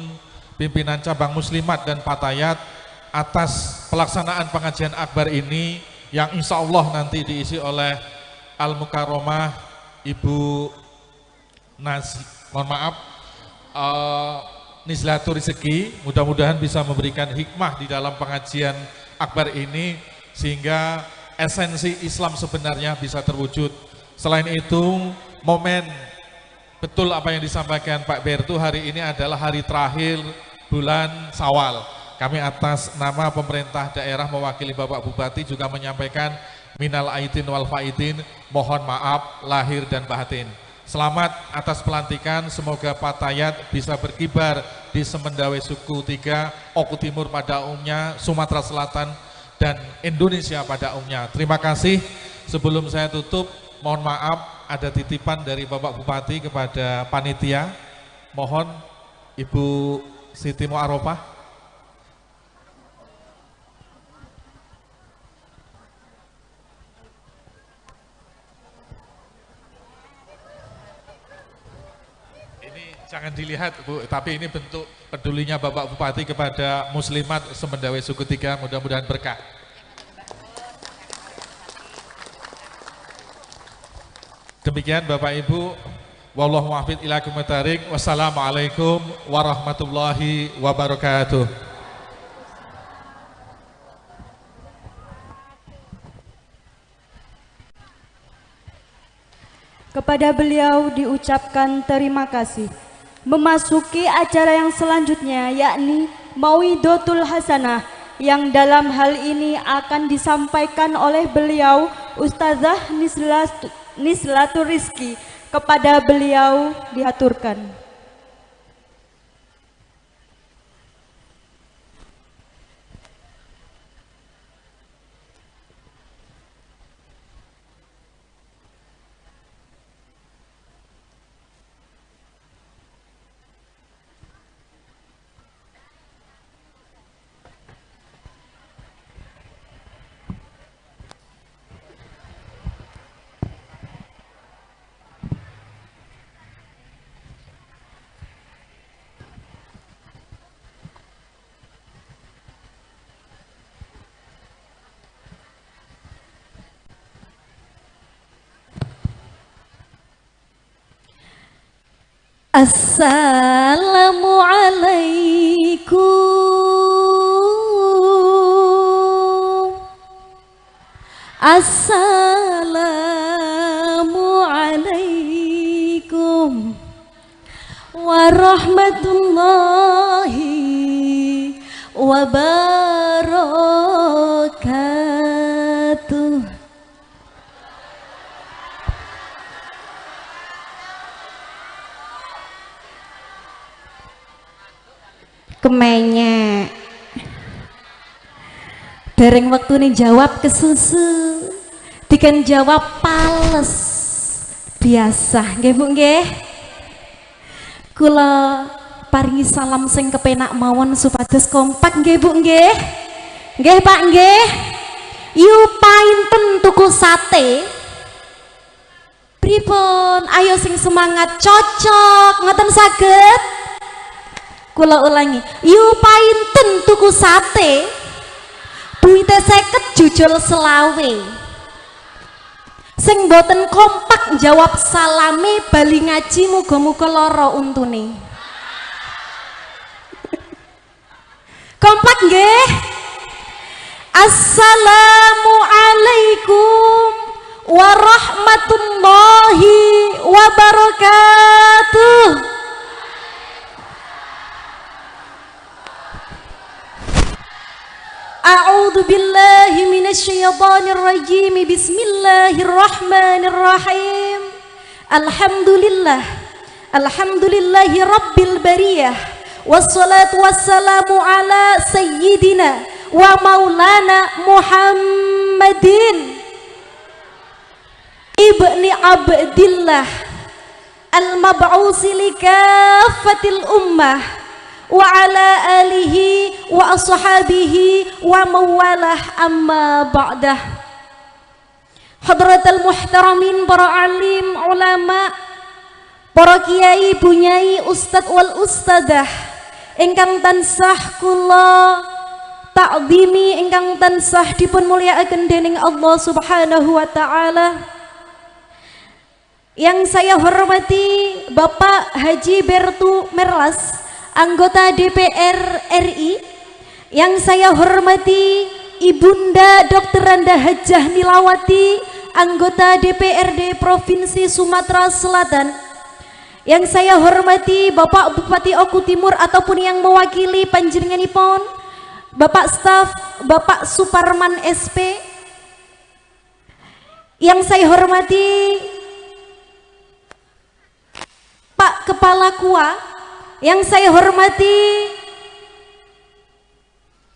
pimpinan cabang Muslimat dan Patayat atas pelaksanaan pengajian akbar ini yang insya Allah nanti diisi oleh Al-Mukarromah Ibu Nizlatul Rezeki. Mudah-mudahan bisa memberikan hikmah di dalam pengajian akbar ini sehingga esensi Islam sebenarnya bisa terwujud. Selain itu, momen betul apa yang disampaikan Pak Bertu, hari ini adalah hari terakhir bulan Syawal. Kami atas nama pemerintah daerah mewakili Bapak Bupati juga menyampaikan minal aidin wal faidin, mohon maaf lahir dan batin. Selamat atas pelantikan, semoga Pak Tayat bisa berkibar di Semendawe Suku 3, Oku Timur pada umumnya, Sumatera Selatan, dan Indonesia pada umumnya. Terima kasih. Sebelum saya tutup, mohon maaf ada titipan dari Bapak Bupati kepada panitia. Mohon Ibu Siti Mu'arofah. Jangan dilihat Bu, tapi ini bentuk pedulinya Bapak Bupati kepada muslimat Semendawe Suku 3, mudah-mudahan berkah. Demikian Bapak Ibu, wallahu muwaffiq ila aqwamit thoriq. Wassalamualaikum warahmatullahi wabarakatuh. Kepada beliau diucapkan terima kasih. Memasuki acara yang selanjutnya yakni Mau'idotul Hasanah yang dalam hal ini akan disampaikan oleh beliau Ustazah Nizlatul Rizki. Kepada beliau diaturkan. Assalamualaikum. Assalamualaikum warahmatullahi wabarakatuh. Kemenyek dereng waktu nih jawab kesusu dikan jawab pales biasa nggih Bu nggih. Kula paringi salam sing kepenak mawon supados kompak nggih Bu nggih. Nggih Pak nggih. Yu painten tuku sate pripun, ayo sing semangat cocok ngoten saged. Kula ulangi, yu painten tuku sate duite 50 jujul selawe. Sing boten kompak jawab salame bali ngaji muga-muga lara untune. Kompak nggih? Assalamualaikum warahmatullahi wabarakatuh. A'udzu billahi minasyaitonir rajim. Bismillahirrahmanirrahim. Alhamdulillahi rabbil bariyah. Wassalatu wassalamu ala sayyidina wa maulana Muhammadin ibni Abdillah al-mab'usi li kaffatil ummah wa ala alihi wa ashabihi wa mawalah amma ba'dah. Hadratal muhtaramin, para alim, ulama, para kiai, bunyai, ustad wal ustadah ingkang tansah kula ta'zimi ingkang tansah dipun mulyakaken dening Allah Subhanahu wa taala. Yang saya hormati Bapak Haji Bertu Merlas, anggota DPR RI. Yang saya hormati Ibunda Dr. Randa Hajah Nilawati, anggota DPRD Provinsi Sumatera Selatan. Yang saya hormati Bapak Bupati Oku Timur ataupun yang mewakili panjenenganipun, Bapak staf, Bapak Suparman SP. Yang saya hormati Pak Kepala KUA. Yang saya hormati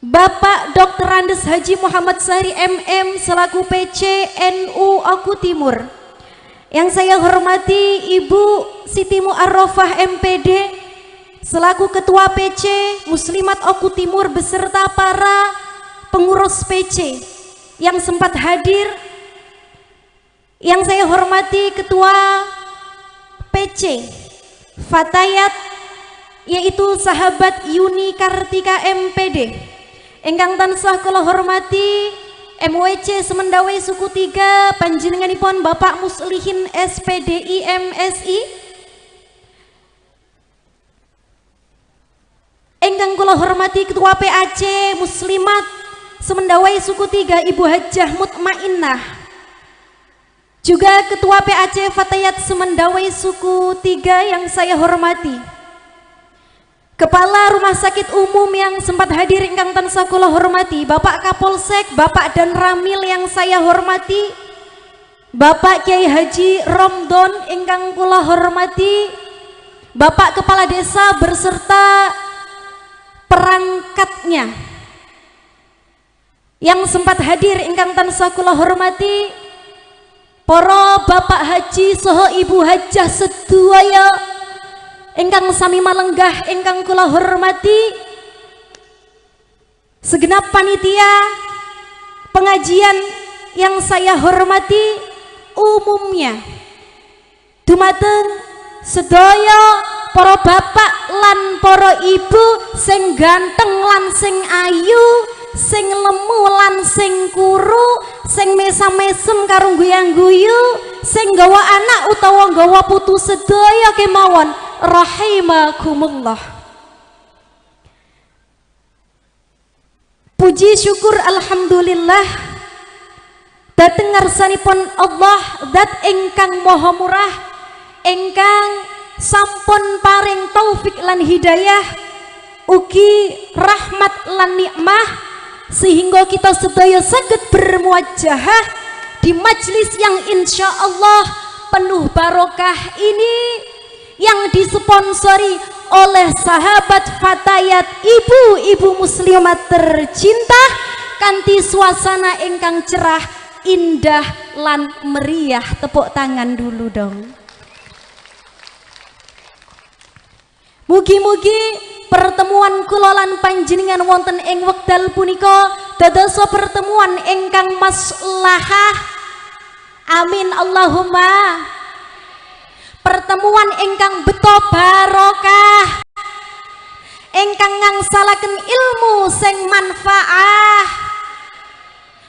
Bapak Dr. Andes Haji Muhammad Sahri MM selaku PC NU Oku Timur. Yang saya hormati Ibu Siti Mu'arrofah MPD selaku Ketua PC Muslimat Oku Timur beserta para pengurus PC yang sempat hadir. Yang saya hormati Ketua PC Fatayat yaitu sahabat Yuni Kartika MPD. Ingkang tansah kula hormati MWC Semendawai Suku 3 panjenenganipun Bapak Muslihin SPDI MSI. Ingkang kula hormati Ketua PAC Muslimat Semendawai Suku 3 Ibu Hajah Mutmainnah. Juga Ketua PAC Fatayat Semendawai Suku 3 yang saya hormati. Kepala Rumah Sakit Umum yang sempat hadir ingkang tansah kula hormati, Bapak Kapolsek, Bapak dan Ramil yang saya hormati, Bapak Kiai Haji Romdon ingkang kula hormati, Bapak Kepala Desa berserta perangkatnya yang sempat hadir ingkang tansah kula hormati, para Bapak Haji saha Ibu Hajah sedaya ingkang sami malenggah ingkang kula hormati, segenap panitia pengajian yang saya hormati umumnya, dumateng sedaya para bapak lan para ibu sing ganteng lan sing ayu, sing lemu lan sing kuru, sing mesam-mesem karo guyang-guyu, sing gawa anak utawa gawa putu sedaya kemawon rahimakumullah. Puji syukur alhamdulillah dhateng ngarsanipun Allah zat ingkang maha murah, ingkang sampun paring taufik lan hidayah ugi rahmat lan nikmah sehingga kita sedaya saged bermuajahah di majlis yang insya Allah penuh barokah ini, yang disponsori oleh sahabat Fatayat ibu-ibu muslimat tercinta kanthi suasana ingkang cerah, indah lan meriah. Tepuk tangan dulu dong. Mugi-mugi pertemuan kula lan panjenengan wonten ing wekdal punika dados pertemuan ingkang maslahah. Amin Allahumma. Pertemuan ingkang beto barokah, ingkang ngangsalaken ilmu sing manfaah.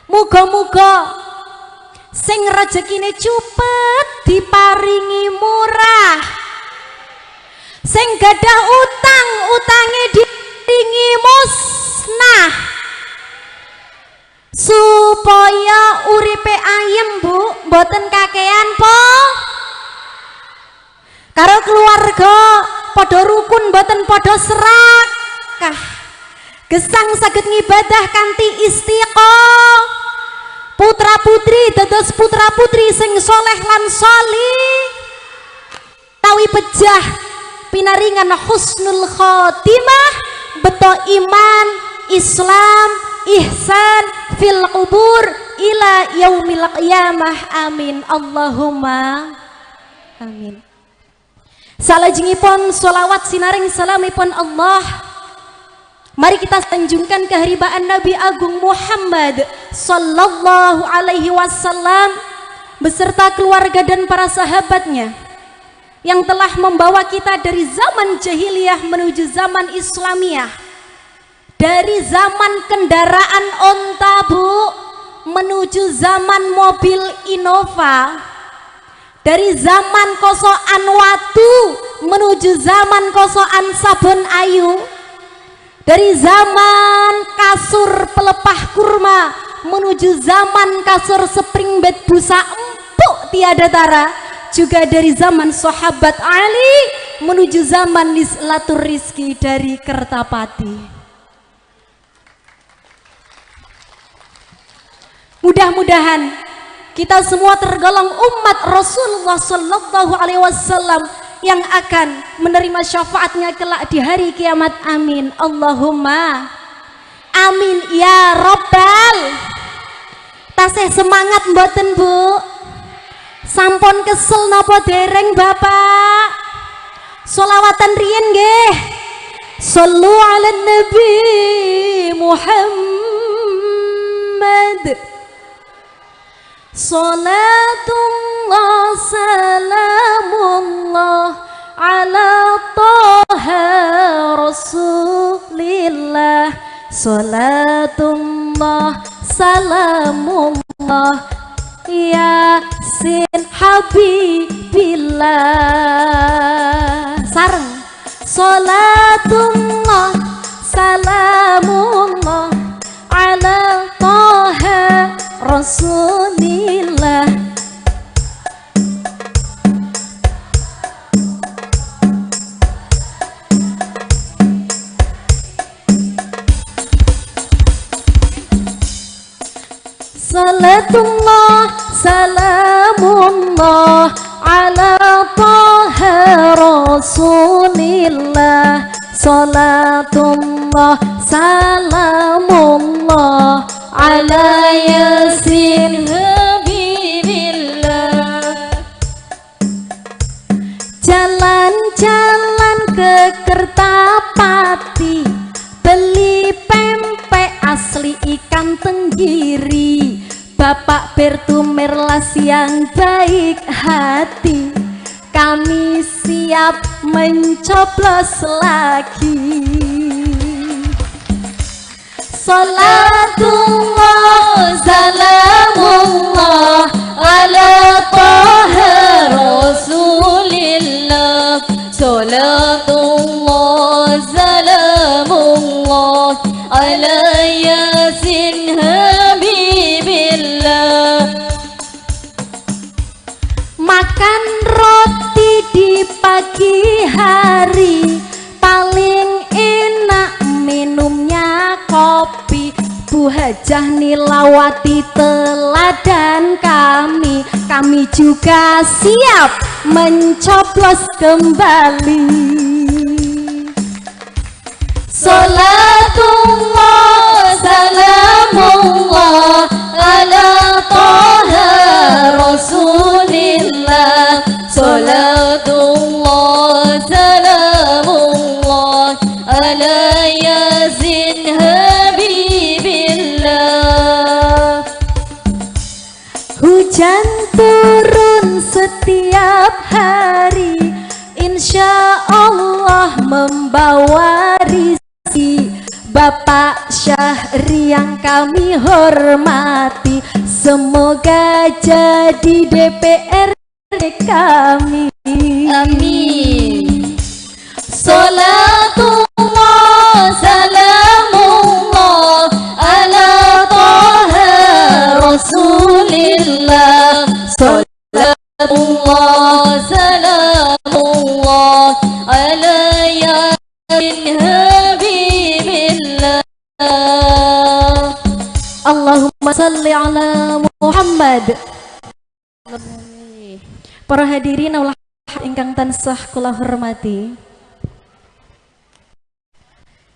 Muga-muga sing rejekine cupet diparingi murah, sing gadah utang utange diringi musnah, supaya uripe ayem Bu, mboten kakean po. Karo keluarga padha rukun boten padha serakah, gesang saged ngibadah kanthi istiqomah, putra putri dados putra putri sing soleh lan sholih, tawi pejah pinaringan husnul khotimah, beto iman Islam ihsan fil kubur ila yaumil qiyamah. Amin Allahumma amin. Salajengipun sholawat sinaring salamipun Allah, mari kita sanjungkan keharibaan Nabi Agung Muhammad sallallahu alaihi wasallam beserta keluarga dan para sahabatnya yang telah membawa kita dari zaman jahiliyah menuju zaman Islamiyah. Dari zaman kendaraan onta, Bu, menuju zaman mobil Innova. Dari zaman kosokan watu menuju zaman kosokan sabun ayu. Dari zaman kasur pelepah kurma menuju zaman kasur spring bed busa empuk tiada tara. Juga dari zaman sahabat Ali menuju zaman Lislatur Rizki dari Kertapati. Mudah-mudahan kita semua tergolong umat Rasulullah Sallallahu Alaihi Wasallam yang akan menerima syafaatnya kelak di hari kiamat. Amin. Allahumma amin ya Rabbal. Tasih semangat mboten, Bu? Sampun kesel napa dereng, Bapak? Sholawatan riyen nggih. Shallu ala Nabi Muhammad. Salatullah salamullah ala Taha Rasulillah. Salatullah salamullah Yasin Habibillah. Sareng. Salatullah salamullah ala Taha Rasulillah. Salatullah salamullah ala Taha Rasulillah. Salatullah salamullah ala Yasin Habibillah. Jalan-jalan ke Kertapati, beli pempek asli ikan tenggiri. Bapak Bertu Merlas yang baik hati, kami siap mencoblos lagi. Salatullah salamullah ala Taha Rasulillah. Salatullah salamullah ala Yasin Habibillah. Makan roti di pagi hari, paling enak minumnya kopi. Bu Hajah Nilawati teladan kami, kami juga siap mencoblos kembali. Salatullah salamullah ala Taha Rasulillah. Salatullah salamullah ala Yasin Habibillah. Hujan turun setiap hari, insya Allah membawa rizki. Bapak Syahri yang kami hormati, semoga jadi DPRD kami. Amin. Salatullah salamullah ala Taha Rasulillah. Salatullah salamullah ala Yasin Habibillah. Allahumma salli ala Muhammad. Para hadirin Allah ingkang tansah kula hormati,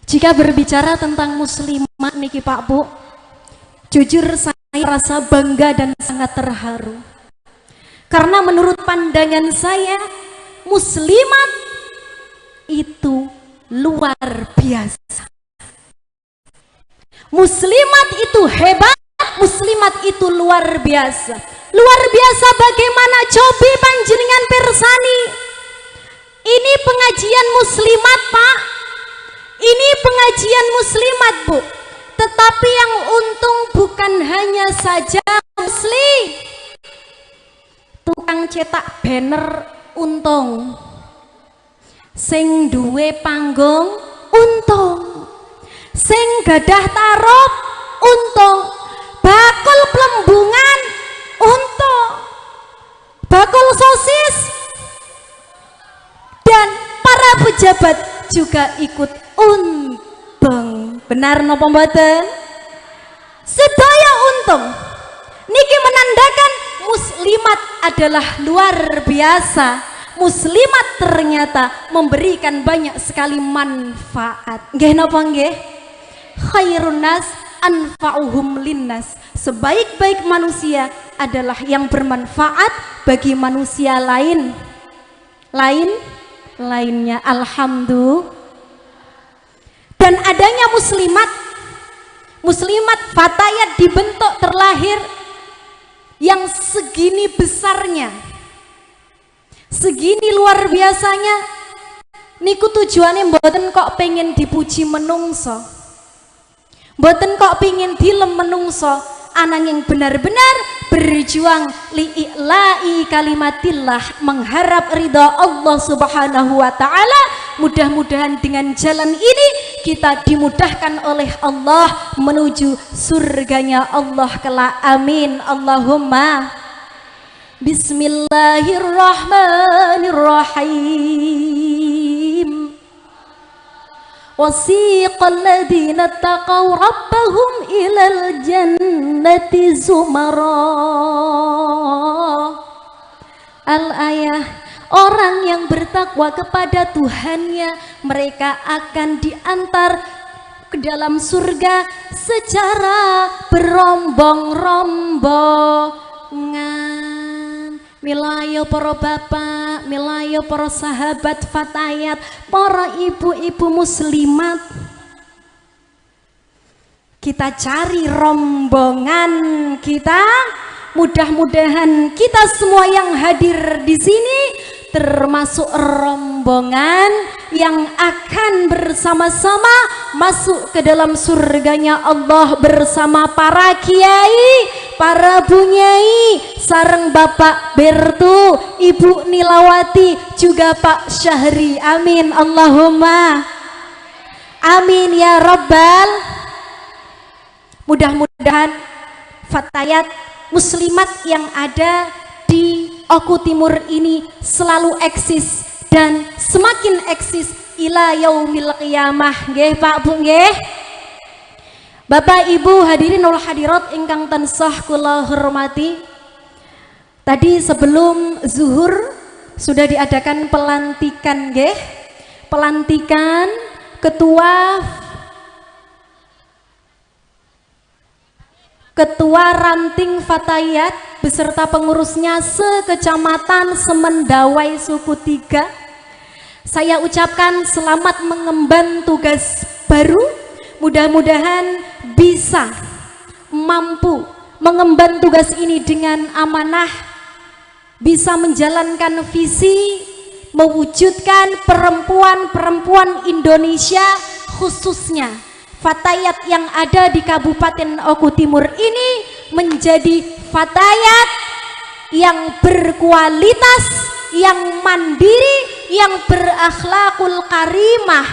jika berbicara tentang muslimat niki Pak Bu, jujur saya rasa bangga dan sangat terharu. Karena menurut pandangan saya, muslimat itu luar biasa. Muslimat itu hebat, muslimat itu luar biasa. Luar biasa bagaimana cobi panjenengan persani. Ini pengajian muslimat, Pak. Ini pengajian muslimat, Bu. Tetapi yang untung bukan hanya saja muslim. Tukang cetak banner untung. Sing duwe panggung untung. Sing gadah tarup untung. Bakul pelembungan untung. Bakul sosis dan para pejabat juga ikut untung. Benar napa mboten? Sedaya untung. Niki menandakan muslimat adalah luar biasa. Muslimat ternyata memberikan banyak sekali manfaat. Nggih napa nggih? Khairun nas anfa'uhum linnas. Sebaik-baik manusia adalah yang bermanfaat bagi manusia lainnya. Alhamdulillah. Dan adanya muslimat fatayat dibentuk terlahir yang segini besarnya, segini luar biasanya. Niku tujuannya mboten kok pengen dipuji menungso, mboten kok pengen dilem menungso, ananging benar-benar berjuang li'i'la'i kalimatillah, mengharap ridha Allah subhanahu wa ta'ala. Mudah-mudahan dengan jalan ini kita dimudahkan oleh Allah menuju surganya Allah kelak. Amin Allahumma. Bismillahirrahmanirrahim. Wasiqal ladzina taqaw rabbahum ilal jannati zumara. Al-ayah, orang yang bertakwa kepada Tuhannya, mereka akan diantar ke dalam surga secara berombong-rombongan. Milayo para bapak, milayo para sahabat fatayat, para ibu-ibu muslimat, kita cari rombongan kita. Mudah-mudahan kita semua yang hadir di sini termasuk rombongan yang akan bersama-sama masuk ke dalam surganya Allah bersama para kiai, para bunyai, sareng Bapak Bertu, Ibu Nilawati, juga Pak Syahri. Amin Allahumma amin ya Rabbal. Mudah-mudahan fatayat muslimat yang ada di Oku Timur ini selalu eksis dan semakin eksis ila yaumil qiyamah. Nggih Pak Bu nggih. Bapak Ibu hadirin wal hadirat ingkang tansah kula hormati. Tadi sebelum zuhur sudah diadakan pelantikan nggih. Pelantikan Ketua Ranting Fatayat beserta pengurusnya sekecamatan Semendawai suku 3. Saya ucapkan selamat mengemban tugas baru. Mudah-mudahan bisa mampu mengemban tugas ini dengan amanah, bisa menjalankan visi, mewujudkan perempuan-perempuan Indonesia, khususnya fatayat yang ada di Kabupaten Oku Timur ini menjadi fatayat yang berkualitas, yang mandiri, yang berakhlakul karimah,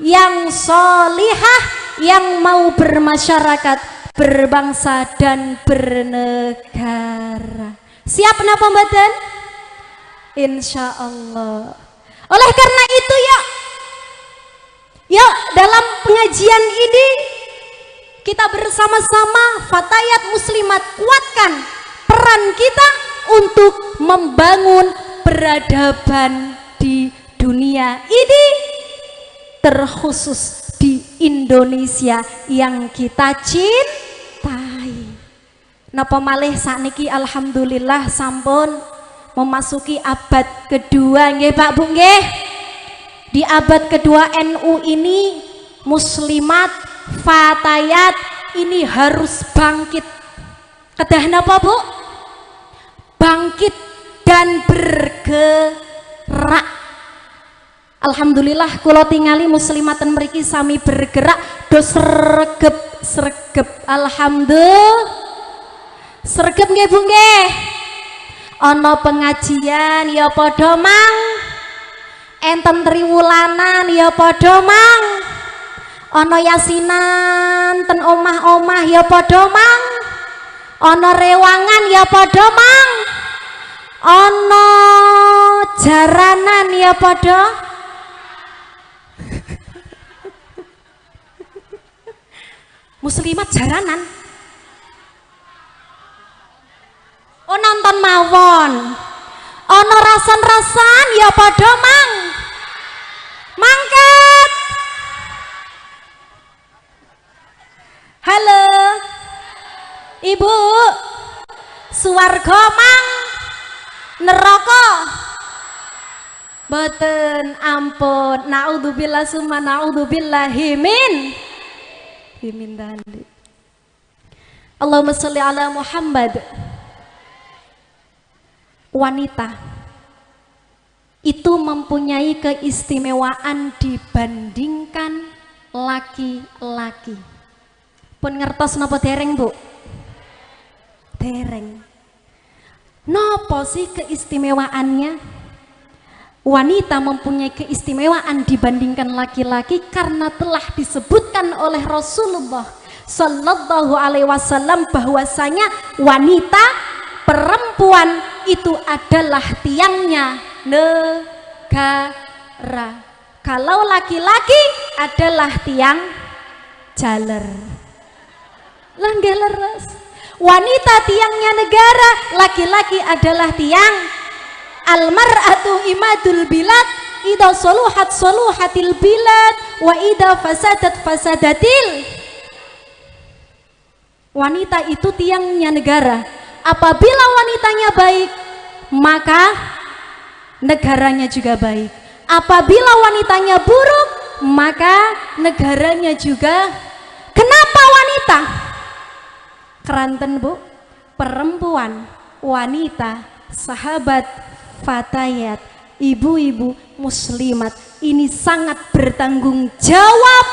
yang solihah, yang mau bermasyarakat, berbangsa dan bernegara. Siap napa mboten? Insya Allah. Oleh karena itu yuk dalam pengajian ini kita bersama-sama fatayat muslimat kuatkan peran kita untuk membangun peradaban di dunia ini, terkhusus di Indonesia yang kita cintai. Napa malih sakniki alhamdulillah sampun memasuki abad kedua nggih Pak Bu nggih. Di abad kedua NU ini muslimat fatayat ini harus bangkit. Kedah napa Bu? Bangkit dan bergerak. Alhamdulillah kula tingali muslimaten mriki sami bergerak do sregep. Alhamdulillah. Sregep nggih Bu nggih. Ana pengajian ya padha mang. Enten triwulanan ya padha mang. Ana yasinan ten omah-omah ya padha mang. Ana rewangan ya padha mang. Ana jaranan ya padha. Muslimat jaranan. Oh nonton mawon. Ana rasan-rasan ya padha mang. Mangkat. Halo. Ibu. Suwarga mang. Neraka. Boten ampun. Naudzubillah summa naudzubillahi min dalik. Allahumma sholli ala Muhammad. Wanita itu mempunyai keistimewaan dibandingkan laki-laki. Pun ngertos napa dereng Bu? Dereng. Napa sih keistimewaannya? Wanita mempunyai keistimewaan dibandingkan laki-laki karena telah disebutkan oleh Rasulullah Sallallahu Alaihi Wasallam bahwasanya wanita perempuan itu adalah tiangnya negara. Kalau laki-laki adalah tiang jaler. Langgah leres. Wanita tiangnya negara, laki-laki adalah tiang. Almar'atu imadul bilad, idza soluhat soluhatil bilad, wa idza fasadat fasadatil. Wanita itu tiangnya negara. Apabila wanitanya baik, maka negaranya juga baik. Apabila wanitanya buruk, maka negaranya juga. Kenapa wanita? Keranten Bu, perempuan, wanita, sahabat, fatayat, ibu-ibu muslimat ini sangat bertanggung jawab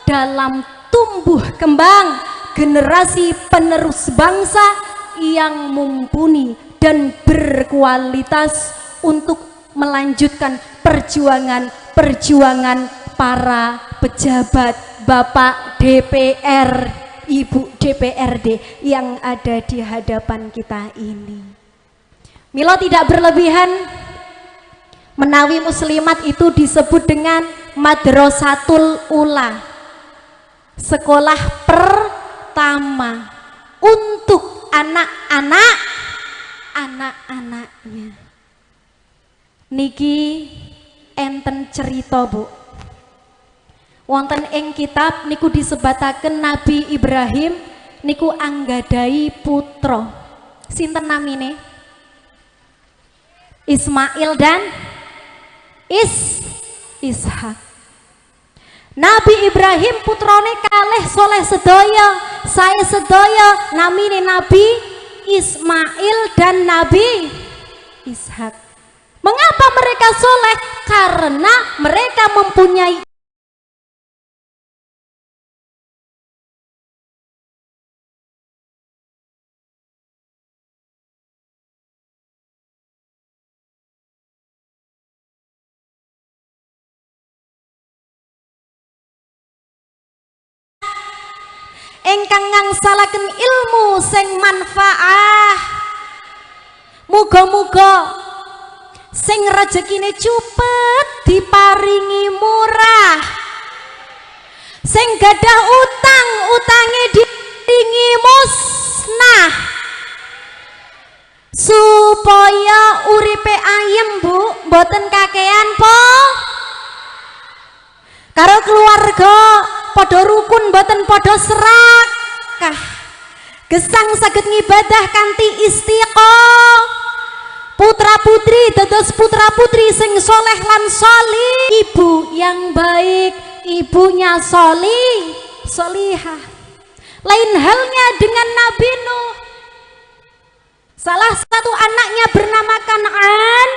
dalam tumbuh kembang generasi penerus bangsa yang mumpuni dan berkualitas untuk melanjutkan perjuangan para pejabat, Bapak DPR, Ibu DPRD yang ada di hadapan kita ini. Mila tidak berlebihan, menawi muslimat itu disebut dengan Madrasatul Ula, sekolah pertama untuk anak-anaknya. Niki enten cerita Bu, wonten ing kitab niku disebataken Nabi Ibrahim niku anggadai putra. Sinten namine? Ismail dan Ishak. Nabi Ibrahim putrane kalih soleh sedaya, saya sedaya namine Nabi Ismail dan Nabi Ishak. Mengapa mereka soleh? Karena mereka mempunyai ingkang ngangsalaken ilmu sing manfaah. Muga-muga sing rezekine cupet diparingi murah, sing gadah utang utange diparingi musnah, supaya uripe ayem Bu, mboten kakean po karo keluarga, padha rukun mboten padha serakah, gesang saged ngibadah kanthi istiqomah, putra putri dados putra putri sing soleh lan sholih, ibu yang baik, ibunya solihah. Lain halnya dengan Nabi Nuh, salah satu anaknya bernama Kan'an,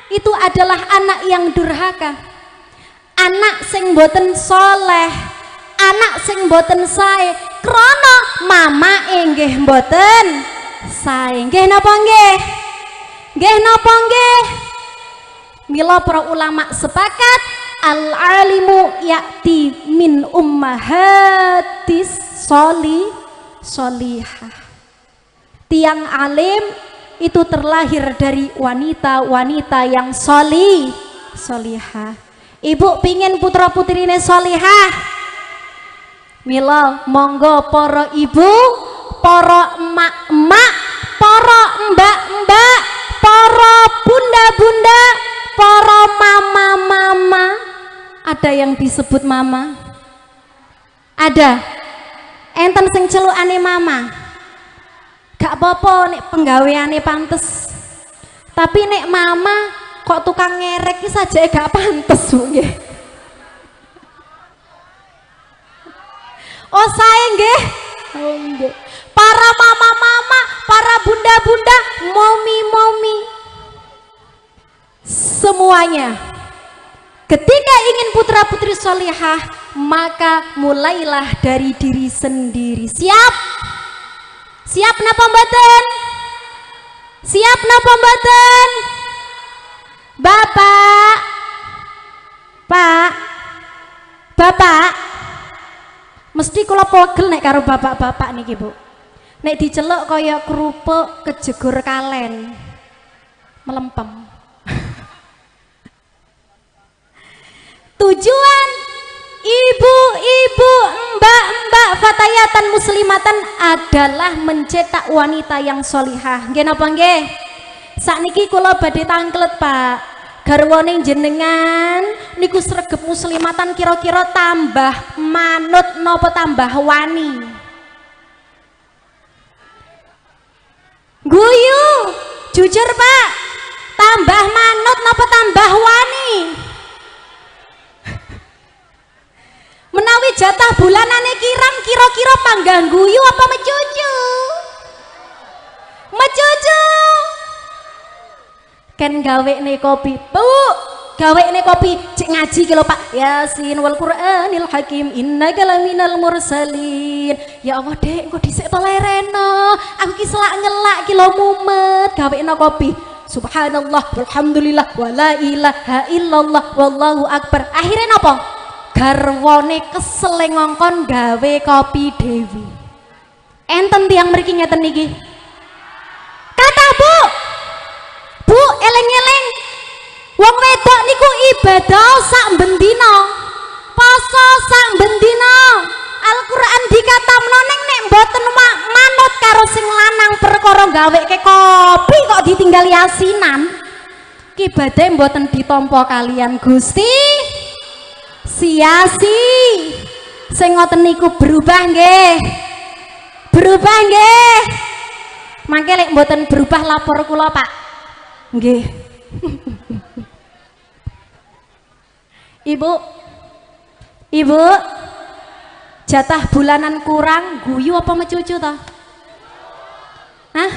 itu adalah anak yang durhaka, anak sing boten soleh, anak sing boten sae krana mama nggih boten sae. Nggih napa nggih? Nggih napa nggih? Mila para ulama sepakat al-alimu ya'ti min ummahatis solihah. Tiang alim itu terlahir dari wanita-wanita yang solihah. Ibu pingin putra putrine solihah? Mila monggo para ibu, para emak-emak, para mbak-mbak, para bunda-bunda, para mama-mama. Ada yang disebut mama? Ada? Enten sing celukane mama? Gak apa-apa nek penggaweane pantes. Tapi nek mama kok tukang ngerek iki saja gak pantes, Bu nggih. Oh saya nggih. Oh nggih. Para mama-mama, para bunda-bunda, momi-momi, semuanya ketika ingin putra putri solihah, maka mulailah dari diri sendiri. Siap? Siap napa mboten? Siap napa mboten? Bapak, Pak, Bapak, mesti kula pogel nek karo bapak-bapak niki, Bu. Nek diceluk kaya kerupuk kejegur kalen, melempem. Tujuan ibu-ibu, mbak-mbak, fatayatan muslimatan adalah mencetak wanita yang solihah. Nggih napa nggih? Sakniki kula badhe tangklet, Pak. Garwane jenengan niku sregep muslimatan kira-kira tambah manut napa tambah wani? Guyu, jujur Pak, tambah manut napa tambah wani? Menawi jatah bulanane kirang kira-kira panggang guyu apa mecucu? Mecucu. Ken gawekne kopi, Bu. Gawekne kopi cek ngaji ki lho Pak. Yasin wal Qur'anil Hakim innaka laminal mursalin. Ya Allah, Dek, engko dhisik to lereno. Aku ki selak ngelak ki lho mumet. Gawekno kopi. Subhanallah walhamdulillah wala ilaha illallah wallahu akbar. Akhirnya napa? Garwane kesel ngongkon gawe kopi dewi. Enten tiang mriki ngeten niki. Kata Bu, Bu eleng-eleng, wong wedok niku ibadah sak bendina, poso sak bendina, Al-Qur'an dikatamno ning nek mboten manut karo sing lanang perkara gaweke kopi kok ditinggali asinan. Ki badhe mboten ditampa kalian Gusti. Siasi sing ngoten niku berubah nggih. Berubah nggih. Mangke lek mboten berubah lapor kula, Pak. Nggih. Ibu. Ibu. Jatah bulanan kurang guyu apa mecucu toh? Hah?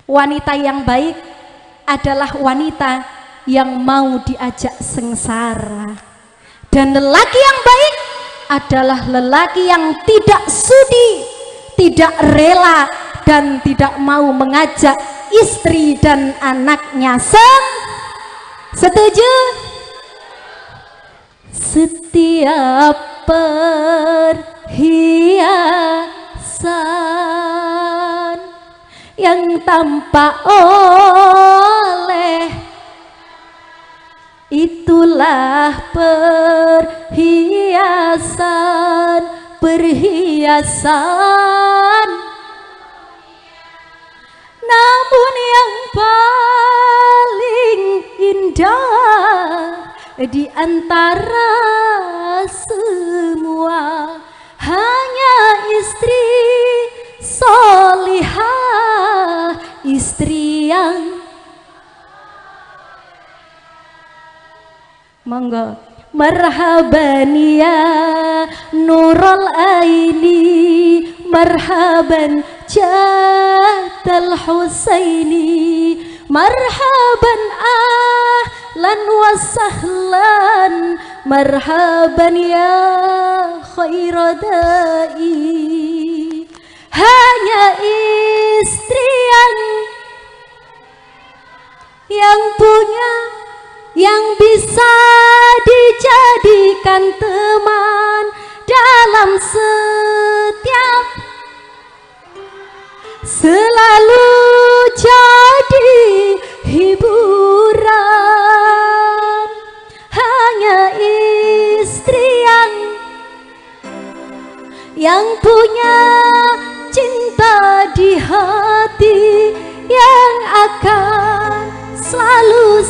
Wanita yang baik adalah wanita yang mau diajak sengsara, dan lelaki yang baik adalah lelaki yang tidak sudi, tidak rela, dan tidak mau mengajak istri dan anaknya setuju? Setiap perhiasan yang tampak oleh itulah perhiasan, namun yang paling indah di antara semua hanya istri solihah, istri yang monggo. Marhaban ya nurul aini, marhaban jatal husaini, marhaban ahlan wa sahlan, marhaban ya khairadai. Hanya istri yang punya, yang bisa dijadikan teman dalam setiap, selalu jadi hiburan. Hanya istri yang punya cinta di hati, yang akan selalu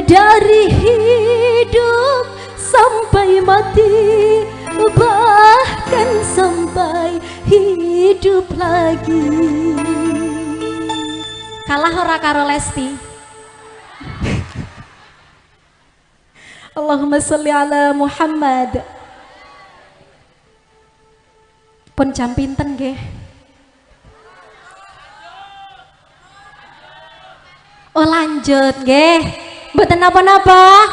dari hidup sampai mati, bahkan sampai hidup lagi. Kalah ora karo Lesti. Allahumma sholli ala Muhammad. Pun jam pinten nggih? Oh lanjut nggih. Mboten napa-napa.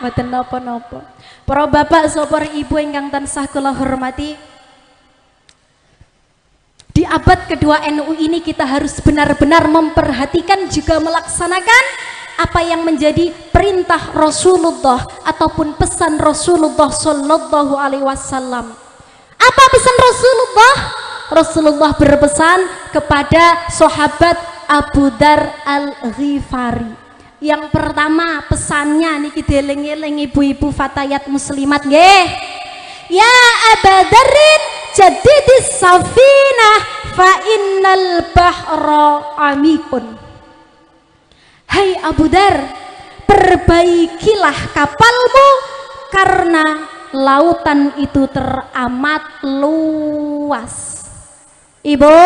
Mboten napa-napa. Para bapak sopor ibu ingkang tansah kula hormati, di abad kedua NU ini kita harus benar-benar memperhatikan juga melaksanakan apa yang menjadi perintah Rasulullah ataupun pesan Rasulullah Sallallahu Alaihi Wasallam. Apa pesan Rasulullah? Rasulullah berpesan kepada sahabat Abu Dar Al-Ghifari. Yang pertama pesannya niki dieling-eling ibu-ibu fatayat muslimat nggih. Ya Abu Darin jadidis safinah fa innal bahra amikun. Hai Abu Dar, perbaikilah kapalmu karena lautan itu teramat luas. Ibu,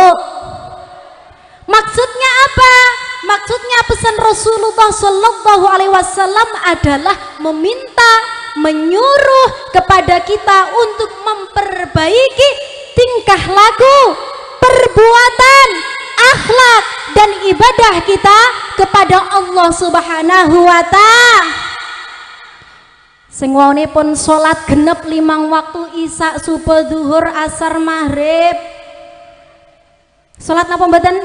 maksudnya apa? Maksudnya pesan Rasulullah Sallallahu Alaihi Wasallam adalah meminta, menyuruh kepada kita untuk memperbaiki tingkah laku, perbuatan, akhlak dan ibadah kita kepada Allah Subhanahu wa Ta'ala. Sing wone pun salat genep 5 waktu, isya, subuh, zuhur, asar, maghrib. Salat napa mboten?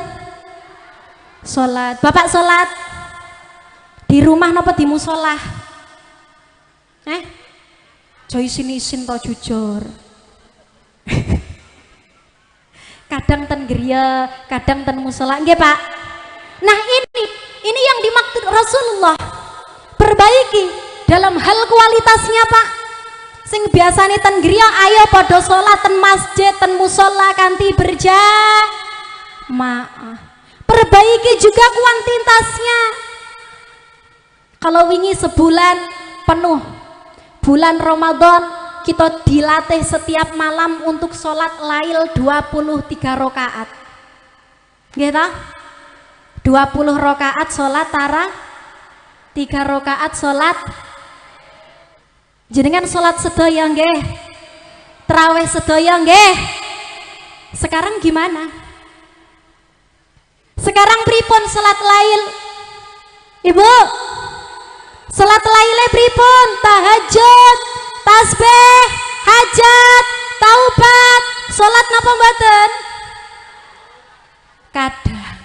Salat. Bapak salat di rumah napa di musola? Jo isin-isin to jujur. Kadang ten geria, kadang ten musola, nggih Pak. Nah ini yang dimaksud Rasulullah. Perbaiki dalam hal kualitasnya Pak. Sing biasane ten geria ayo padha salat ten masjid, ten musola kanthi berjamaah. Perbaiki juga kuantitasnya. Kalau wingi sebulan penuh, bulan Ramadan kita dilatih setiap malam untuk sholat lail 23 rakaat. Nggih ta? 20 rakaat sholat tarawih, 3 rakaat sholat. Jenengan sholat sedaya nggih? Tarawih sedaya nggih? Sekarang gimana? Sekarang pripun sholat lail? Ibu, sholat lailnya pripun? Tahajud, tasbih, hajat, taubat, sholat napa mboten? Kadang.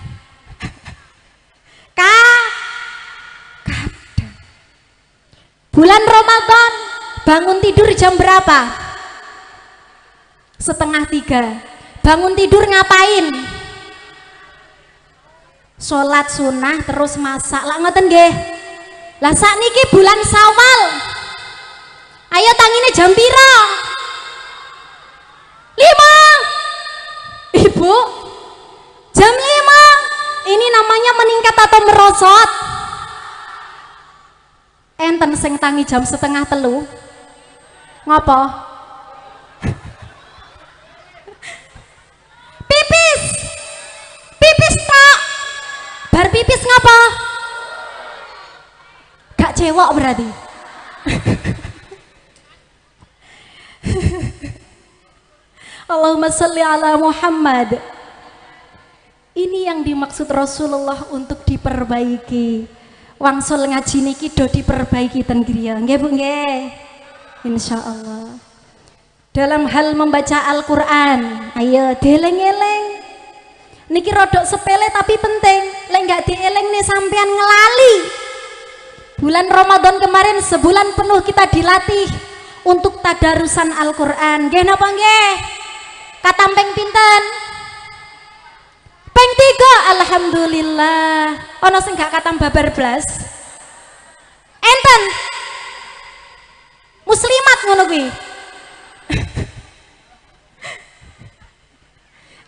Kadang. Bulan Ramadan bangun tidur jam berapa? 2:30. Bangun tidur ngapain? Sholat sunnah terus masak lah ngoten nggih. Lah sakniki bulan Syawal. Ayo tangine jam pira? 5. Ibu, jam 5. Ini namanya meningkat atau merosot? Enten sing tangi jam 2:30. Ngopo? Pipis. Pipis tak. Bar pipis ngapa? Gak cewek berarti. Allahumma sholli ala Muhammad. Ini ini yang dimaksud Rasulullah untuk diperbaiki. Wangsul ngaji niki do diperbaiki ten griya. Nggih Bu nggih. Insyaallah. Dalam hal membaca Al-Qur'an, ayo dieling-eling. Niki rodok sepele tapi penting. Lek nggak dieling nih sampean ngelali. Bulan Ramadan kemarin sebulan penuh kita dilatih untuk tadarusan Al-Qur'an. Nggih napa nggih? Katampeng pinten? Peng 3, alhamdulillah. Ono sing gak katam babar blas. Enten muslimat ngono kuwi.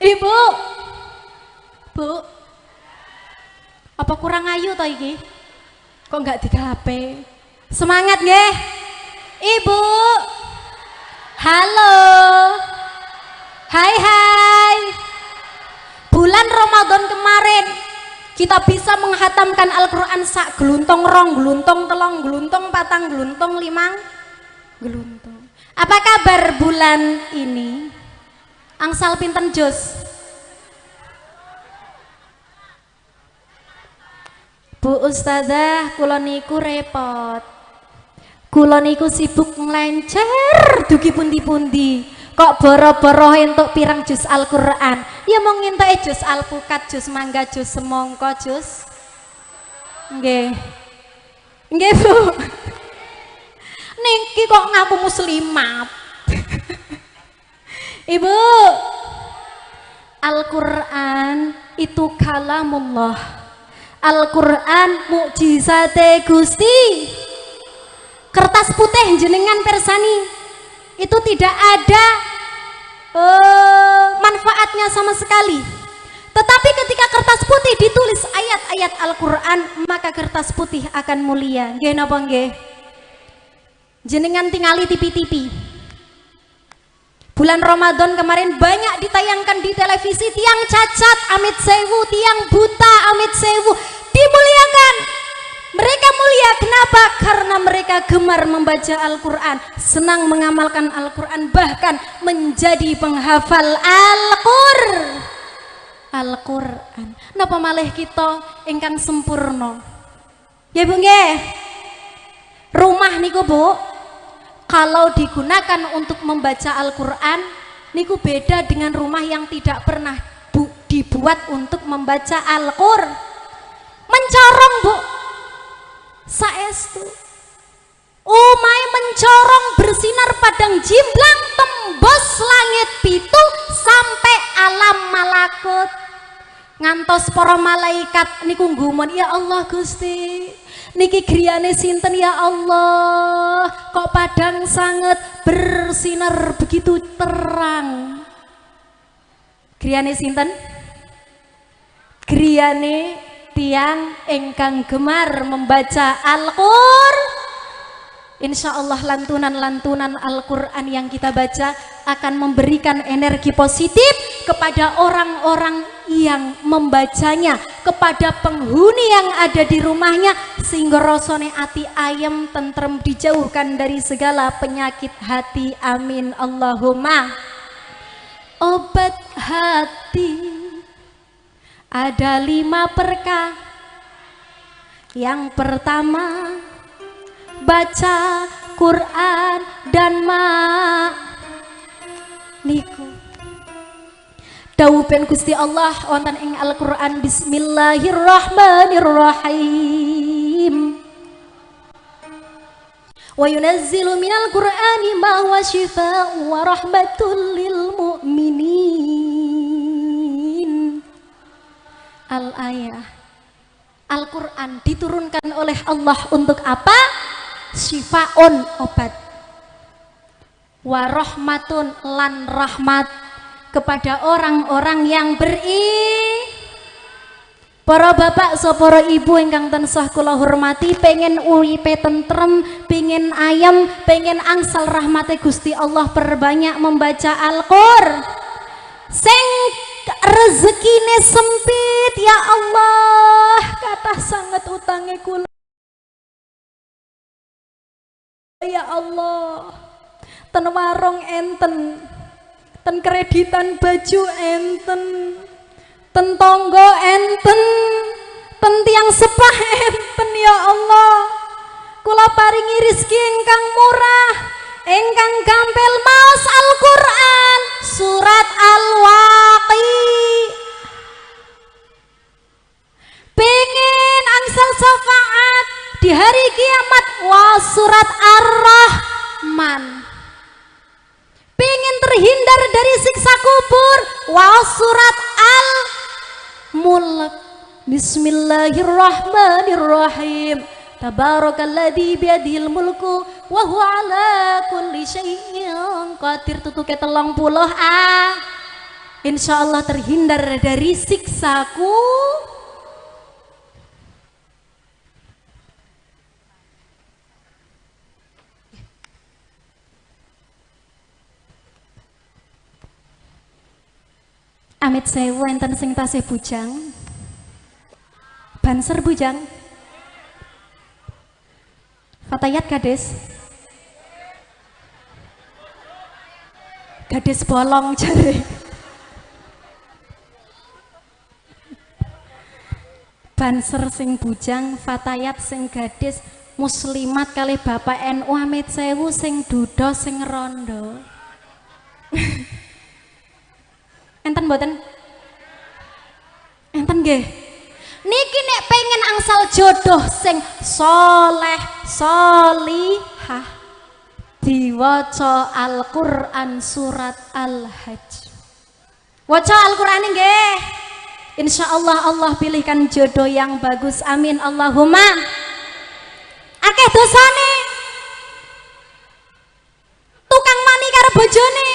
Ibu, Bu, apa kurang ayu toh iki? Kok nggak digape? Semangat nggih, Ibu. Halo, hai. Bulan Ramadan kemarin kita bisa menghatamkan Al-Quran sak geluntong, rong geluntong, telong geluntong, patang geluntong, limang geluntong. Apa kabar bulan ini? Angsal pinten jus? Bu Ustazah, kula niku repot. Kula niku sibuk nglencer dugi pundi-pundi. Kok boro-boro entuk pirang jus Al-Qur'an? Ya mau ngintuk jus alpukat, jus mangga, jus semongko, jus. Nggih. Nggih, Bu. Niki kok ngaku muslimat. Ibu, Al-Qur'an itu kalamullah. Al-Qur'an mukjizate Gusti. Kertas putih jenengan persani itu tidak ada manfaatnya sama sekali. Tetapi ketika kertas putih ditulis ayat-ayat Al-Qur'an, maka kertas putih akan mulia. Nggih napa nggih? Jenengan tingali TV-TV. Bulan Ramadan kemarin banyak ditayangkan di televisi, tiang cacat amit sewu, tiang buta amit sewu dimuliakan. Mereka mulia, kenapa? Karena mereka gemar membaca Al-Quran, senang mengamalkan Al-Quran, bahkan menjadi penghafal Al-Quran. Napa malih kita ingkang sempurna? Ya Bu nggih. Rumah niku Bu, kalau digunakan untuk membaca Al-Quran, niku beda dengan rumah yang tidak pernah dibuat untuk membaca Al-Quran. Mencorong Bu, saestu umai mencorong bersinar padang jimblang tembus langit pitu sampai alam malakut, ngantos para malaikat niku nggumun, ya Allah Gusti, niki griyane sinten ya Allah, kok padang sangat bersinar begitu terang. Griyane sinten? Griyane tiang engkang gemar membaca Al-Qur'an. Insya Allah lantunan-lantunan Al-Quran yang kita baca akan memberikan energi positif kepada orang-orang yang membacanya, kepada penghuni yang ada di rumahnya, sehingga rasane ati ayam tentrem, dijauhkan dari segala penyakit hati. Amin Allahumma. Obat hati ada 5 perkara. Yang pertama, baca Quran dan niku dawuhipun Gusti Allah wonten ing Al-Qur'an, Bismillahirrahmanirrahim. Wa yunazzilu minal Qur'ani ma huwa syifaa'un wa rahmatul lil mu'minin. Al-ayah, Al-Quran diturunkan oleh Allah untuk apa? Syifaun, obat, warahmatun, lan rahmat kepada orang-orang yang para bapak so para ibu ingkang tansah kula hormati, pengen uripe tentrem, pengen ayam, pengen angsal rahmate Gusti Allah, perbanyak membaca Al-Qur'an. Sing rezekine sempit ya Allah, kata sangat utange kula ya Allah, ten warung enten, ten kreditan baju enten, tentonggo enten, tentiang sepah enten ya Allah. Kula paringi rezeki ingkang murah, ingkang gampil maos Al-Qur'an surat Al-Waqi. Pengen angsal syafaat di hari kiamat wa surat Ar-Rahman. Pengen terhindar dari siksa kubur wa surat Al-Mulk. Bismillahirrahmanirrahim. Tabarakalladzi biyadihil mulku wa huwa ala kulli syai'in qadir. Tutuke 30 insyaallah terhindar dari siksaku. Amit sewu enten sing tasih bujang. Banser bujang. Fatayat Gades. Gades bolong jare. Banser sing bujang, fatayat sing gadis, muslimat kali bapak NU amit sewu sing duda sing rondo. Enten mboten? Enten nggih. Niki nek pengen angsal jodoh sing soleh solihah diwaca Al-Qur'an surat Al-Hajj. Waca Al-Qur'an nggih. Insyaallah Allah pilihkan jodoh yang bagus. Amin Allahumma. Akeh dosane. Tukang mani karo bojone.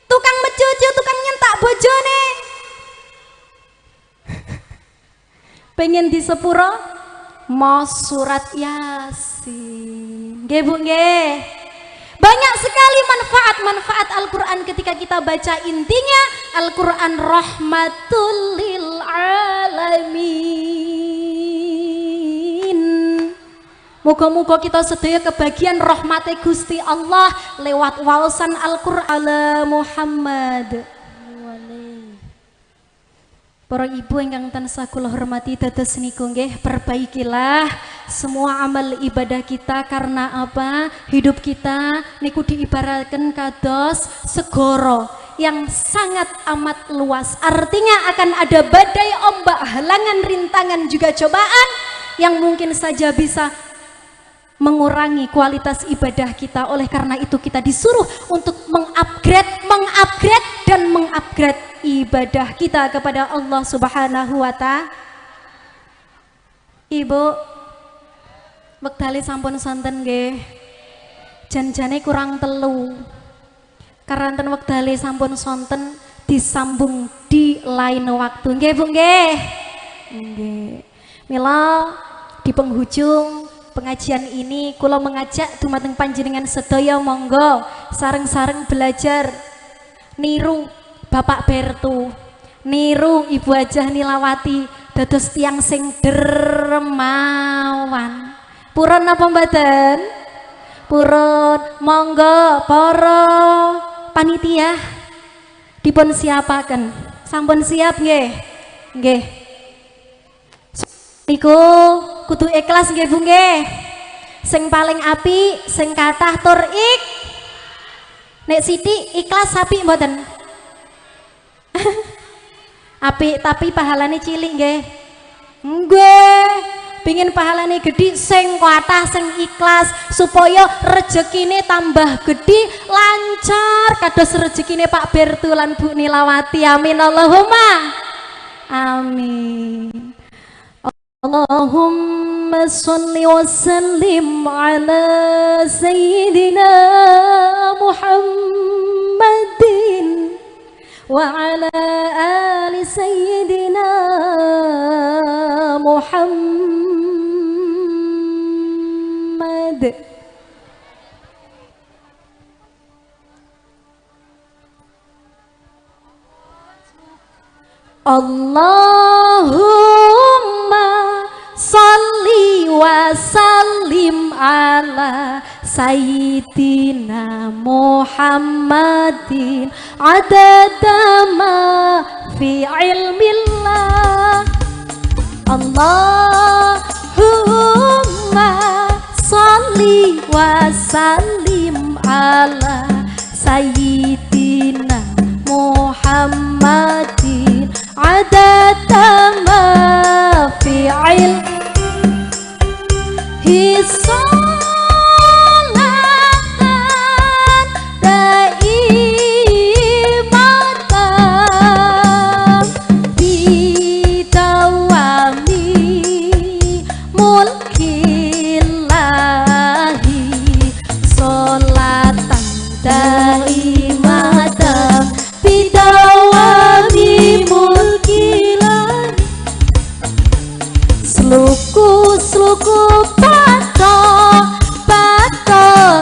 Tukang mejojo, tukang nyentak bojone. Pengen di sepuro mau surat Yasin. Nggih Bu nggih. Banyak sekali manfaat-manfaat Al-Qur'an ketika kita baca. Intinya Al-Qur'an rahmatul lil alamin. Moga-moga kita sedaya kebagian rahmate Gusti Allah lewat waosan Al-Qur'an Muhammad. Para ibu ingkang tansah kula hormati dados niku nggih, perbaikilah semua amal ibadah kita. Karena apa? Hidup kita niku diibaratkan kados segoro yang sangat amat luas. Artinya akan ada badai, ombak, halangan, rintangan juga cobaan yang mungkin saja bisa mengurangi kualitas ibadah kita. Oleh karena itu kita disuruh untuk mengupgrade dan mengupgrade ibadah kita kepada Allah Subhanahu wa ta'ala. Ibu, wektale sampun sonten nggih. Janjane kurang telu. Karena enten wektale sampun sonten disambung di lain waktu. Nggih Bu nggih. Nggih. Mila di penghujung pengajian ini kula mengajak dumateng panjenengan sedaya monggo sareng-sareng belajar niru Bapak Bertu, niru Ibu Hajah Nilawati dados tiang sing dermawan. Purun napa mboten? Purun. Monggo para panitia dipun siapaken. Sampun siap nggih? Nggih. Niku kudu ikhlas nggih Bu nggih. Sing paling apik, sing kathah tur nek sithik ikhlas apik mboten? Apik tapi pahalane cilik nggih. Nggih. Pingin pahalane gede sing kathah sing ikhlas supaya rezekine tambah gede lancar kados rezekine Pak Bertu lan Bu Nilawati. Amin Allahumma. Amin. Allahumma sholli wa sallim ala sayyidina Muhammadin wa ala ali sayyidina Muhammad. Allahumma salli wa sallim ala sayyidina Muhammadin adada ma fi ilmillah. Allahumma sholli wa sallim ala sayyidina Muhammadin adada ma fi ilmihi sholatan daimatan bidawami mulkillahi sholatan daimatan bidawami mulkillahi. Sluku pato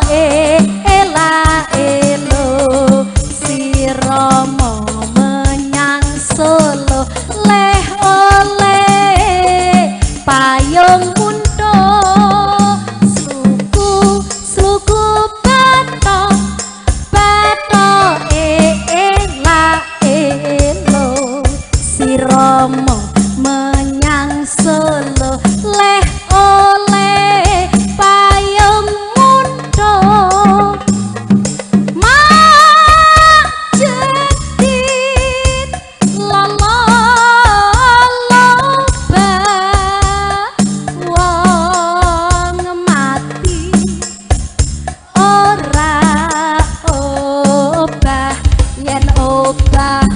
ela elo siromo menyang Solo leh oleh payung mundo. Sluku pato ela elo siromo menyang Solo leh oleh payung mundo. Majedit loloba wong mati ora obah yen obah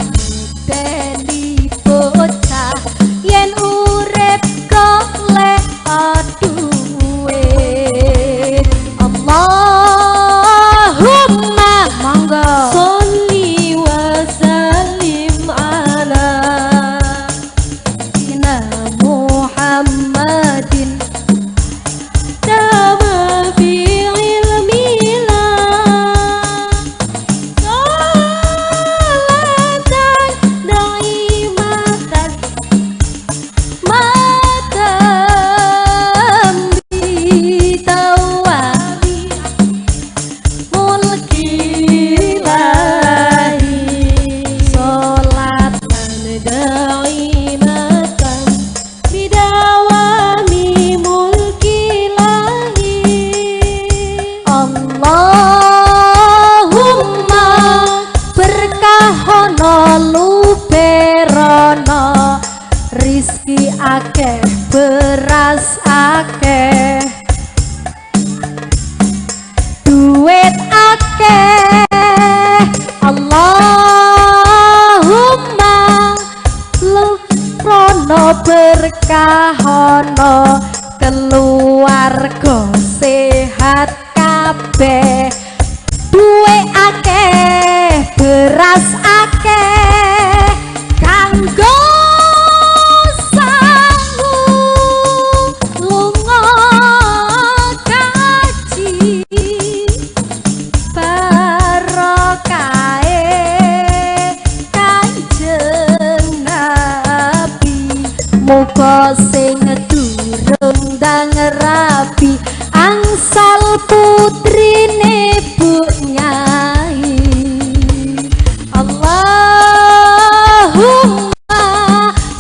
deni bocah yen urip golek aduwe. Allahumma monggo sholli wa sallim ala sayyidina Muhammadin dama fi ilmillah sholatan daimatan matam bitawami mulkillahi sholatan daimatan bidawami mulkillahi. Allahumma berkahono luberono rizki akeh beras akeh duit akeh. Allahumma luprono berkahono keluarga sehat kabeh duit akeh beras akeh kanggo sangu lunga kaji barokahe Kanjeng Nabi. Muga sing durung ndang rabi angsal putrine Bu Nyai. Allahumma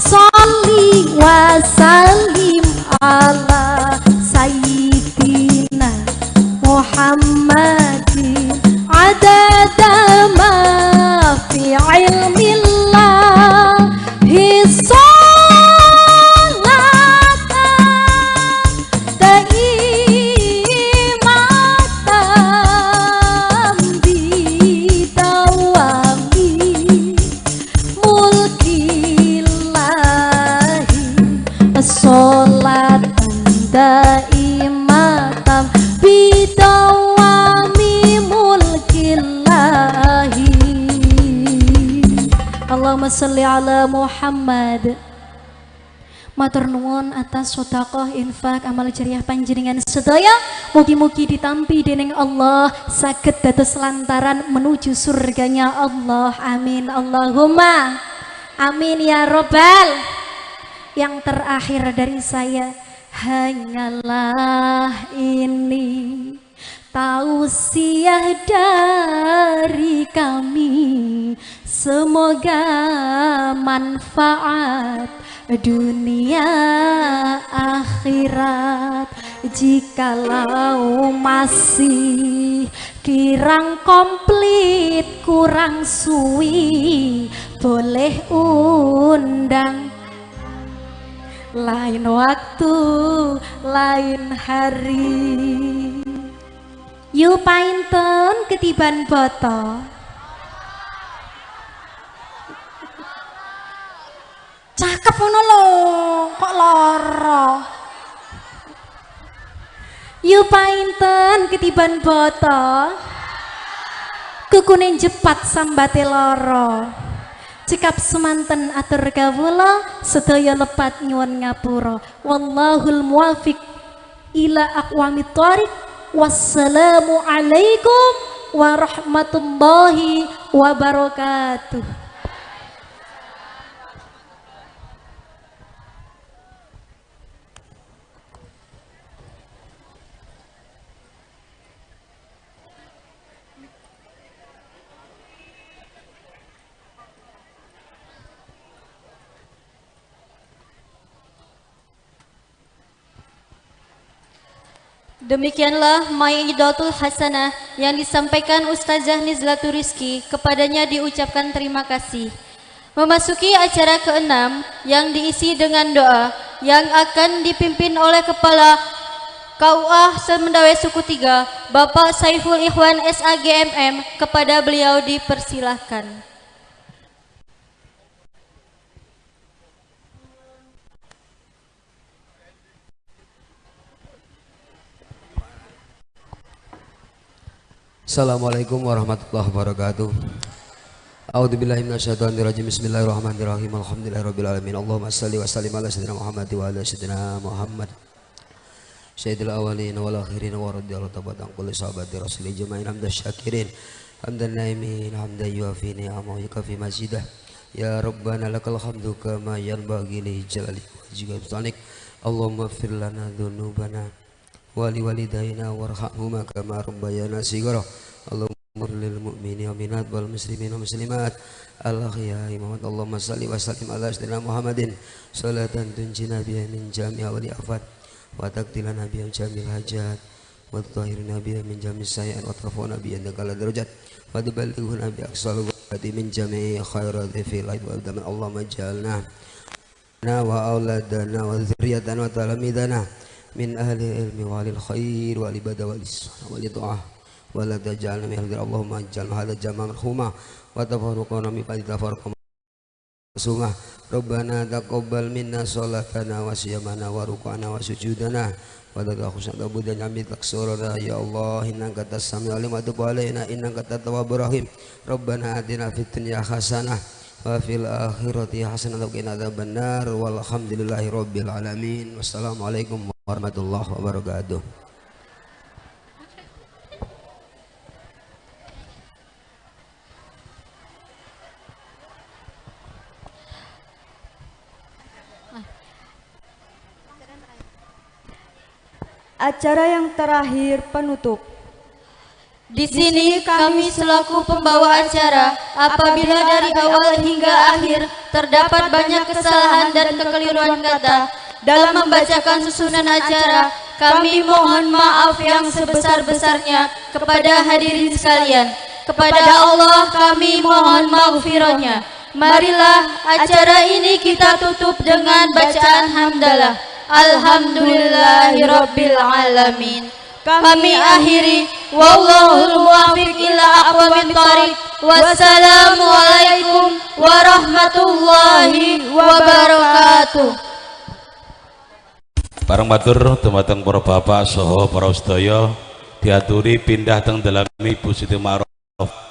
sholli wa sallim ala sayyidina Muhammadin adada ma fi ilmillah sholatan daimatan bidawami mulkillahi sholatan daimatan bidawami mulkillahi. Allahumma sholli ala Muhammad. Matur nuwun atas sedekah infak amal jariah panjenengan sedaya mugi-mugi ditampi dening Allah saged dados lantaran menuju surganya Allah. Amin Allahumma amin ya robbal. Yang terakhir dari saya hanyalah ini tausiah dari kami semoga manfaat dunia akhirat. Jikalau masih kirang komplit kurang suwi, boleh undang lain waktu lain hari. Yu painten ketiban boto. Cakep ngono lho, kok lara. Yu painten ketiban boto, kukune jepat sambate lara. Cekap semanten atur kawula, sedaya lepat nyuwun ngapura. Wallahul muwafiq ila aqwamit thoriq. Wassalamu alaikum warahmatullahi wabarakatuh. Demikianlah Maidatul Hasanah yang disampaikan Ustazah Nizlatul Rizki. Kepadanya diucapkan terima kasih. Memasuki acara ke-6 yang diisi dengan doa yang akan dipimpin oleh Kepala KUA Semendawai Suku 3 Bapak Saiful Ikhwan SAGMM. Kepada beliau dipersilahkan. Assalamualaikum warahmatullahi wabarakatuh. A'udzubillahi minasyaitonirrajim. Bismillahirrahmanirrahim. Alhamdulillahirabbil alamin. Allahumma shalli wa sallim ala sayyidina Muhammad wa ala sayyidina Muhammad. Sayyidil awwalin wal akhirin wa radhiyallahu ta'ala an kulli sahabati rasulil jama'in hamdash syakirin. Hamdan naimin hamdan yuafi ni'amahu yukafi mazidah. Ya Rabbana lakal hamdu kama yanbaghi li jalali wajhika subhanak. Allahumma ighfir lana dzunubana wali walidayna warhamhuma kama rabbayana shighara. Allahumma lil mu'minin wal mu'minat wal muslimin wal muslimat al ahya'i Muhammad. Allahumma shalli wa sallim ala sayyidina Muhammadin salatan tunjina biha min jami'i wal afat wa taqtilana biha jamil hajat wa tutahhiruna biha min jami'i sayyi'at wa tarfa'una biha indaka darajat wa tuballighuna bi aqsal ghayati min jami'i khairati fil haid wal daman. Allahumma ij'alna wa auladana wa dzurriyyatana wa talamidana min ahli ilmi walil khair wal ibadah wal islah wal du'a wa la taj'alna min ahli. Allahumma ij'al hadha jam'a marhuma wa tafarruqana min ba'di tafarruqan sumah. Rabbana taqabbal minna salatana wa siyamana wa ruku'ana wa sujudana wa taqabbal tabudan jamil taksurana ya Allah innaka tas-sami'ul alim wa tub alaina innaka at-tawwabur rahim. Rabbana atina fid dunya hasanah wa fil akhirati hasanah wa qina adzabannar. Walhamdulillahi rabbil alamin. Wassalamualaikum warahmatullahi wabarakatuh. Acara yang terakhir penutup. Di sini kami selaku pembawa acara, apabila dari awal hingga akhir terdapat banyak kesalahan dan kekeliruan kata dalam membacakan susunan acara, kami mohon maaf yang sebesar-besarnya kepada hadirin sekalian. Kepada Allah kami mohon maghfirahnya. Marilah acara ini kita tutup dengan bacaan hamdalah. Alhamdulillahirabbil alamin. Kami akhiri wallahul muwaffiq ila aqwamit thoriq. Wassalamualaikum warahmatullahi wabarakatuh. Bareng matur dumateng para bapak saha para sedaya diaturi pindah teng dalem Ibu Siti Ma'ruf